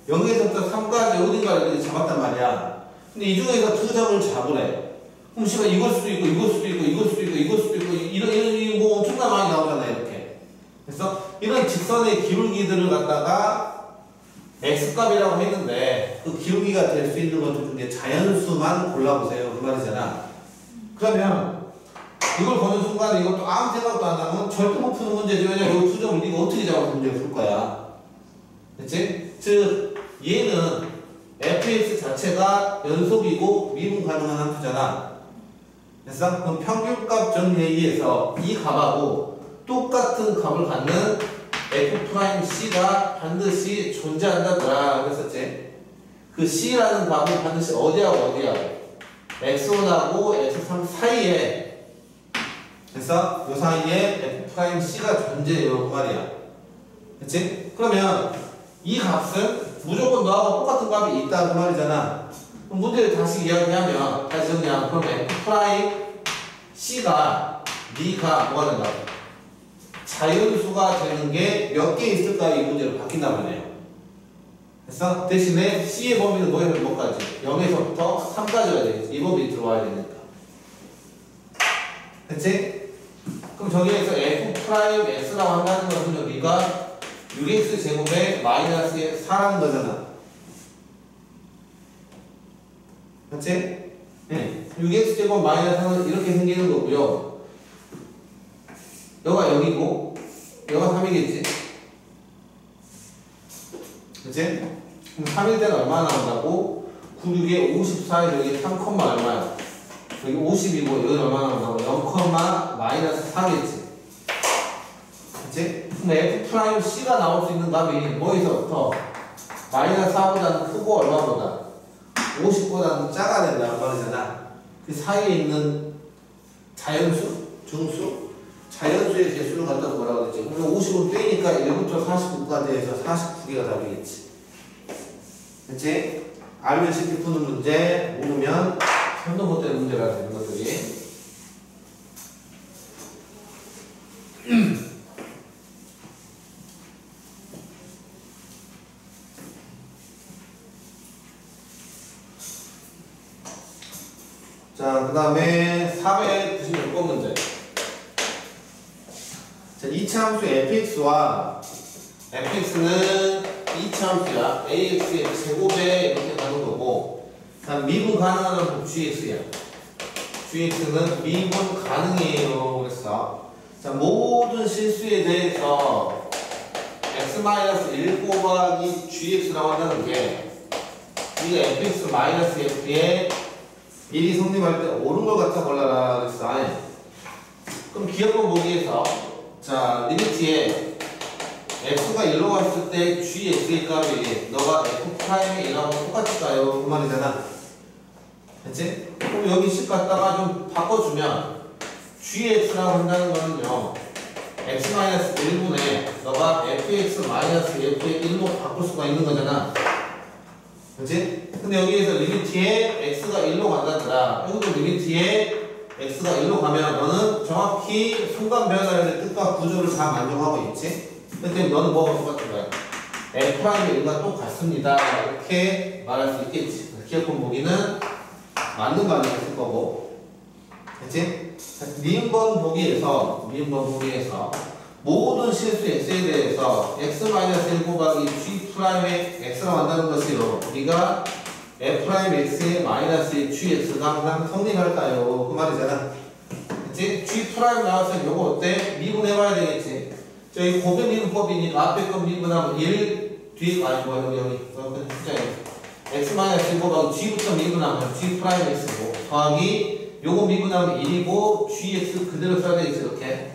0에서부터 3까지 어딘가를 이렇게 잡았단 말이야. 근데 이 중에서 두 점을 잡으래. 그럼 씨가 이걸 수도 있고 이걸 수도 있고 이걸 수도 있고 이걸 수도 있고 이런 뭐 엄청나 많이 나오잖아 이렇게. 그래서 이런 직선의 기울기들을 갖다가 x값이라고 했는데 그 기울기가 될 수 있는 것들 중에 자연수만 골라보세요 그 말이잖아. 그러면 이걸 보는 순간 이것도 아무 생각도 안 하면 절대 못 푸는 문제지. 왜냐면 여기 두 점을 네가 어떻게 잡아서 문제를 풀 거야. 됐지? 즉 얘는 fx 자체가 연속이고 미분 가능한 함수잖아. 됐어? 그럼 평균값 정리에 의해서 이 값하고 똑같은 값을 갖는 F'C가 반드시 존재한다더라 그랬었지? 그 C라는 값은 반드시 어디하고 어디하고 X1하고 X3 사이에 됐어? 요 사이에 F'C가 존재해요 그 말이야 그치? 그러면 이 값은 무조건 너하고 똑같은 값이 있다 그 말이잖아 그럼 문제를 다시 이야기하면 다시 정리하면 그럼 F'C가 네가 뭐가 된다? 자연수가 되는 게 몇 개 있을까 이 문제로 바뀐단 말이에요 됐어? 대신에 C의 범위는 뭐에서 뭐까지? 0에서부터 3까지가 되겠지 이 법이 들어와야 되니까 됐지? 그럼 저기에서 F'X라고 한다는 것은 여기가 6x 제곱에 마이너스 4라는 거잖아 맞지? 네. 6x 제곱 마이너스 4는 이렇게 생기는 거고요 여가 0이고 여가 3이겠지 그치? 그럼 3일 때는 얼마나 나온다고? 9, 6에 54에 여기 3, 얼마야? 여기 50이고 여기 얼마나 나온다고? 0, 마이너스 4겠지 그치? 그럼 F'C가 나올 수 있는 값이 뭐에서부터? 마이너스 4보다는 크고 얼마보다? 50보다는 작아야 된다는 말이잖아 그 사이에 있는 자연수? 중수? 자연수의 개수를 갖다 뭐라고 그랬지? 그러면 50은 빼니까 1부터 49까지 해서 49개가 답이겠지. 그치? 알면 쉽게 푸는 문제, 모르면 손도 못 대는 문제라 되는 것들이. 자, 그 다음에 496번 문제. 자, 이차함수 fx와 fx는 이차함수야. ax의 제곱에 이렇게 가는 거고, 다음 미분 가능한 gx야. gx는 미분 가능해요. 그랬어. 자, 모든 실수에 대해서 x-1 곱하기 gx라고 한다는 게 이게 fx-f에 1이 성립할 때 옳은 걸 갖다 골라라 그랬어. 아니. 그럼 기억번 보기에서 자, 리미트에 x가 1로 갔을 때 gx의 값이 너가 f'의 1하고 똑같을까요? 그 말이잖아. 됐지? 그럼 여기 식 갖다가 좀 바꿔주면 gx라고 한다는 거는요 x-1분에 너가 fx-f의 1로 바꿀 수가 있는 거잖아. 그치? 근데 여기에서 리미트에 x가 1로 간다더라. 여기도 리미트에 x가 1로 가면 너는 정확히 순간 변화의 뜻과 구조를 다 만족하고 있지? 근데 너는 뭐가 똑같은 거야? f'의 1과 똑같습니다. 이렇게 말할 수 있겠지. 기억본 보기는 맞는 거 아니야 쓸 거고. 그치? 미음번 보기에서 모든 실수 x에 대해서 x-1 곱하기 g'의 x라고 한다는 것이요. 우리가 f'x의 마이너스의 gx가 항상 성립할까요? 그 말이잖아. 그치? g' 나왔으면 요거 어때? 미분해봐야 되겠지. 저희 고변 미분법이니까 앞에 거 미분하면 1, 뒤에 거 아니고 여기 x-1 곱하기 g부터 미분하면 g'x고 더하기 요거 미분하면 1이고 gx 그대로 써야 되겠지 이렇게.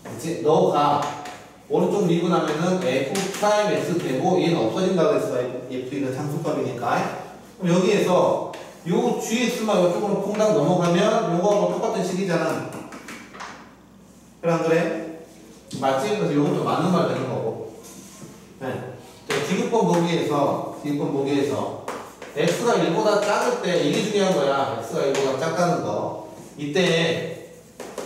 그치? 너가 오른쪽 미분하면은 f'x 되고 얘는 없어진다고 했어. f는 상수값이니까. 그럼 여기에서 요 gx만 이쪽으로 퐁당 넘어가면 요거하고 똑같은 식이잖아. 그래 안 그래? 맞지? 그래서 요것도 맞는 말 되는 거고. 네. 디귿번 보기에서 x가 1보다 작을 때 이게 중요한 거야. x가 1보다 작다는 거. 이때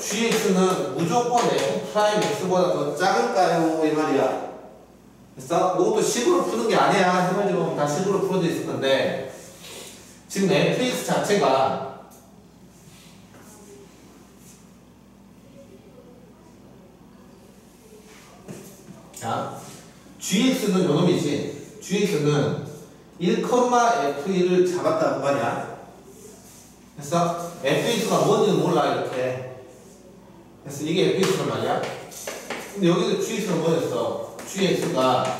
gx는 무조건 f'x보다 더 작을까요? 이 말이야. 됐어? 이것도 식으로 푸는 게 아니야. 해설지 보면 다 식으로 풀어져 있을 건데 지금 fx 자체가 자, gx는 요놈이지. gx는 1,f1을 잡았다 그 말이야. 됐어? fx가 뭔지는 몰라 이렇게. 그래서 이게 fx란 말이야. 근데 여기도 gx는 뭐였어? gx가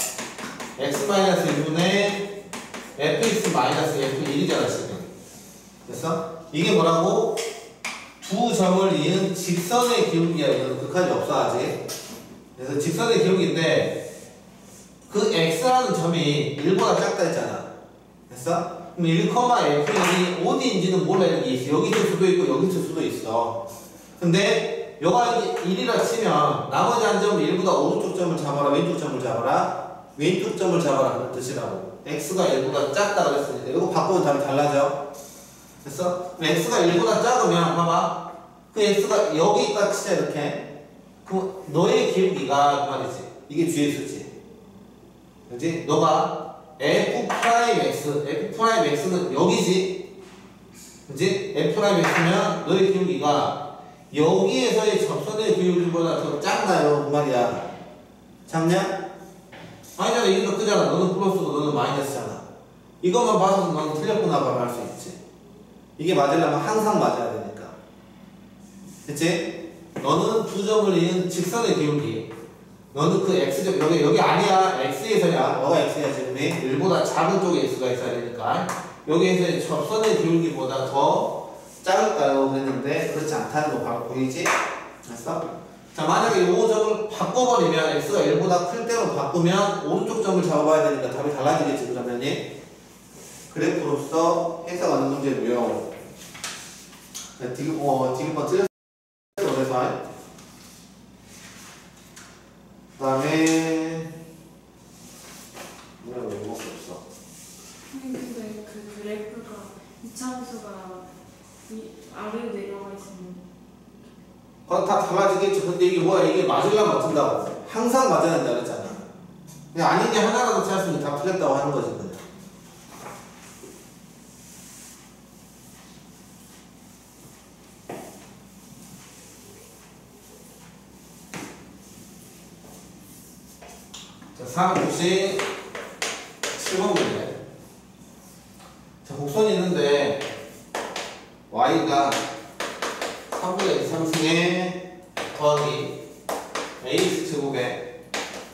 x-1분의 fx-f1이잖아 지금. 됐어? 이게 뭐라고? 두 점을 이은 직선의 기울기야. 이건 극한이 없어 아직. 그래서 직선의 기울기인데 그 x라는 점이 1보다 작다 했잖아. 됐어? 그럼 1,f이 어디인지는 몰라. 여기 있어. 여기 있을 수도 있고 여기 있을 수도 있어. 근데 여가 1이라 치면 나머지 한 점은 1보다 오른쪽 점을 잡아라, 왼쪽 점을 잡아라, 왼쪽 점을 잡아라 그런 뜻이라고. x가 1보다 작다 그랬으니까 이거 바꾸면 답이 달라져. 됐어? 그럼 x가 1보다 작으면 봐봐. 그 x가 여기까지 치자 이렇게. 그럼 너의 기울기가 그 말이지. 이게 뒤에 있었지. 그지? 너가 f'x는 여기지. 그지? f'x면 너의 기울기가 여기에서의 접선의 기울기보다 더 작나요? 그 말이야. 작냐? 아니잖아. 이게 더 크잖아. 너는 플러스고 너는 마이너스잖아. 이것만 봐서 너는 틀렸구나 바로 할 수 있지. 이게 맞으려면 항상 맞아야 되니까. 그치? 너는 두 점을 이은 직선의 기울기. 너는 그 x점 여기 아니야. x에서야. 너가 x야 지금 1보다 작은 쪽에 x가 있어야 되니까. 여기에서의 접선의 기울기보다 더 작을까요? 그랬는데 그렇지 않다는 거 바로 보이지? 됐어? 자, 만약에 이 점을 바꿔버리면 x가 1보다 클 때로 바꾸면 오른쪽 점을 잡아봐야 되니까 답이 달라지겠지. 그러면이 그래프로서 해석하는 문제고요. 디귿번 틀렸어. 그래서 그 다음에 뭐야 왜 이거 없어? 근데 그 그래프가 이차함수가 아래로 내려가 있으면 그건 다 달라지겠지. 근데 이게 뭐야? 이게 맞으려면 어쩐다고? 항상 맞아야 된다 그랬잖아. 그냥 아닌 게 하나라도 찾았으면 다 틀렸다고 하는 거지 그냥. 자, 397번 문제. 자, 곡선이 있는데 y가 3분의 2 3승에 더하기 ax 제곱에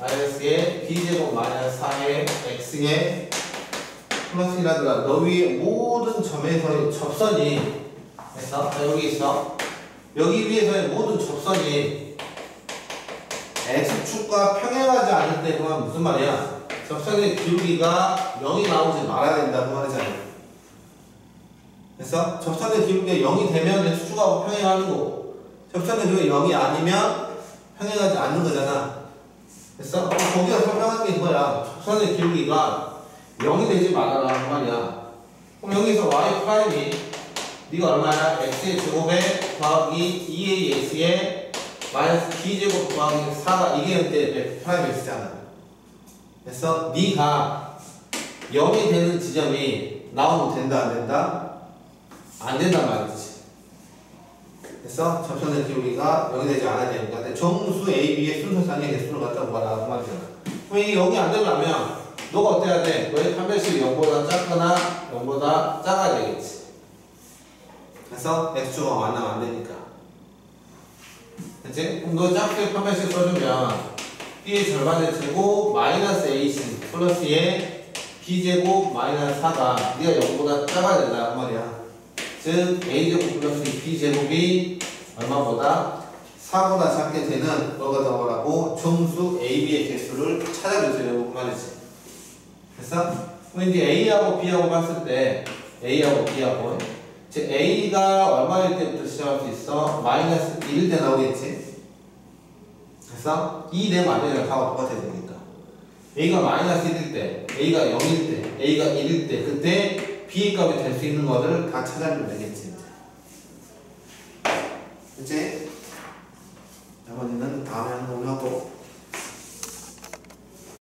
마이너스에 b제곱 마이너스 4의 x에 플러스 1하더라. 너 위에 모든 점에서의 접선이 해서 자, 여기 있어. 여기 위에서의 모든 접선이 x축과 평행하지 않을 때 그건 무슨 말이야? 접선의 기울기가 0이 나오지 말아야 된다 그 말이잖아. 그래서 접선의 기울기가 0이 되면 x축하고 평행하는 거고 접선의 기울기가 0이 아니면 평행하지 않는 거잖아. 그래서 거기가 설명한 게 이거야. 접선의 기울기가 0이 되지 말아라 그 말이야. 그럼 여기서 y 프라임이 네가 얼마야? x의 제곱에 더하기 2ax의 마이너스 b제곱 더하기 4가 이게 이제 프라임 x잖아. 그래서 네가 0이 되는 지점이 나오면 된다 안 된다? 안 된단 말이지. 그래서 접선의 기울기가 0이 되지 않아야 되니까 근데 정수 A, B의 순서상의 개수를 갖다 보아라 그 말이잖아. 그럼 이게 0이 안 되려면 너가 어때야 돼? 너의 판별식이 0보다 작거나 0보다 작아야 되겠지. 그래서 x축과 만나면 안 되니까. 그치? 그럼 너 짝수의 판별식 써주면 b의 절반의 제곱 마이너스 ac 플러스 의 b제곱 마이너스 4가 네가 0보다 작아야 된다 그 말이야. 즉 a제곱 플러스 b제곱이 얼마보다 4보다 작게 되는 뭐가 더 뭐라고? 정수 AB의 개수를 찾아주세요 그 말이지. 됐어? 그럼 이제 A하고 B하고 봤을 때 A하고 B하고 즉 A가 얼마일 때부터 시작할 수 있어? 마이너스 1일 때 나오겠지? 그래서 2 되면 안 되니까 다가 똑같아야 되니까 A가 마이너스 1일 때, A가 0일 때, A가 1일 때 그때 B 값이 될 수 있는 거를 다 찾아주면 되겠지. 그치? 나머지는 다음에 한번 하고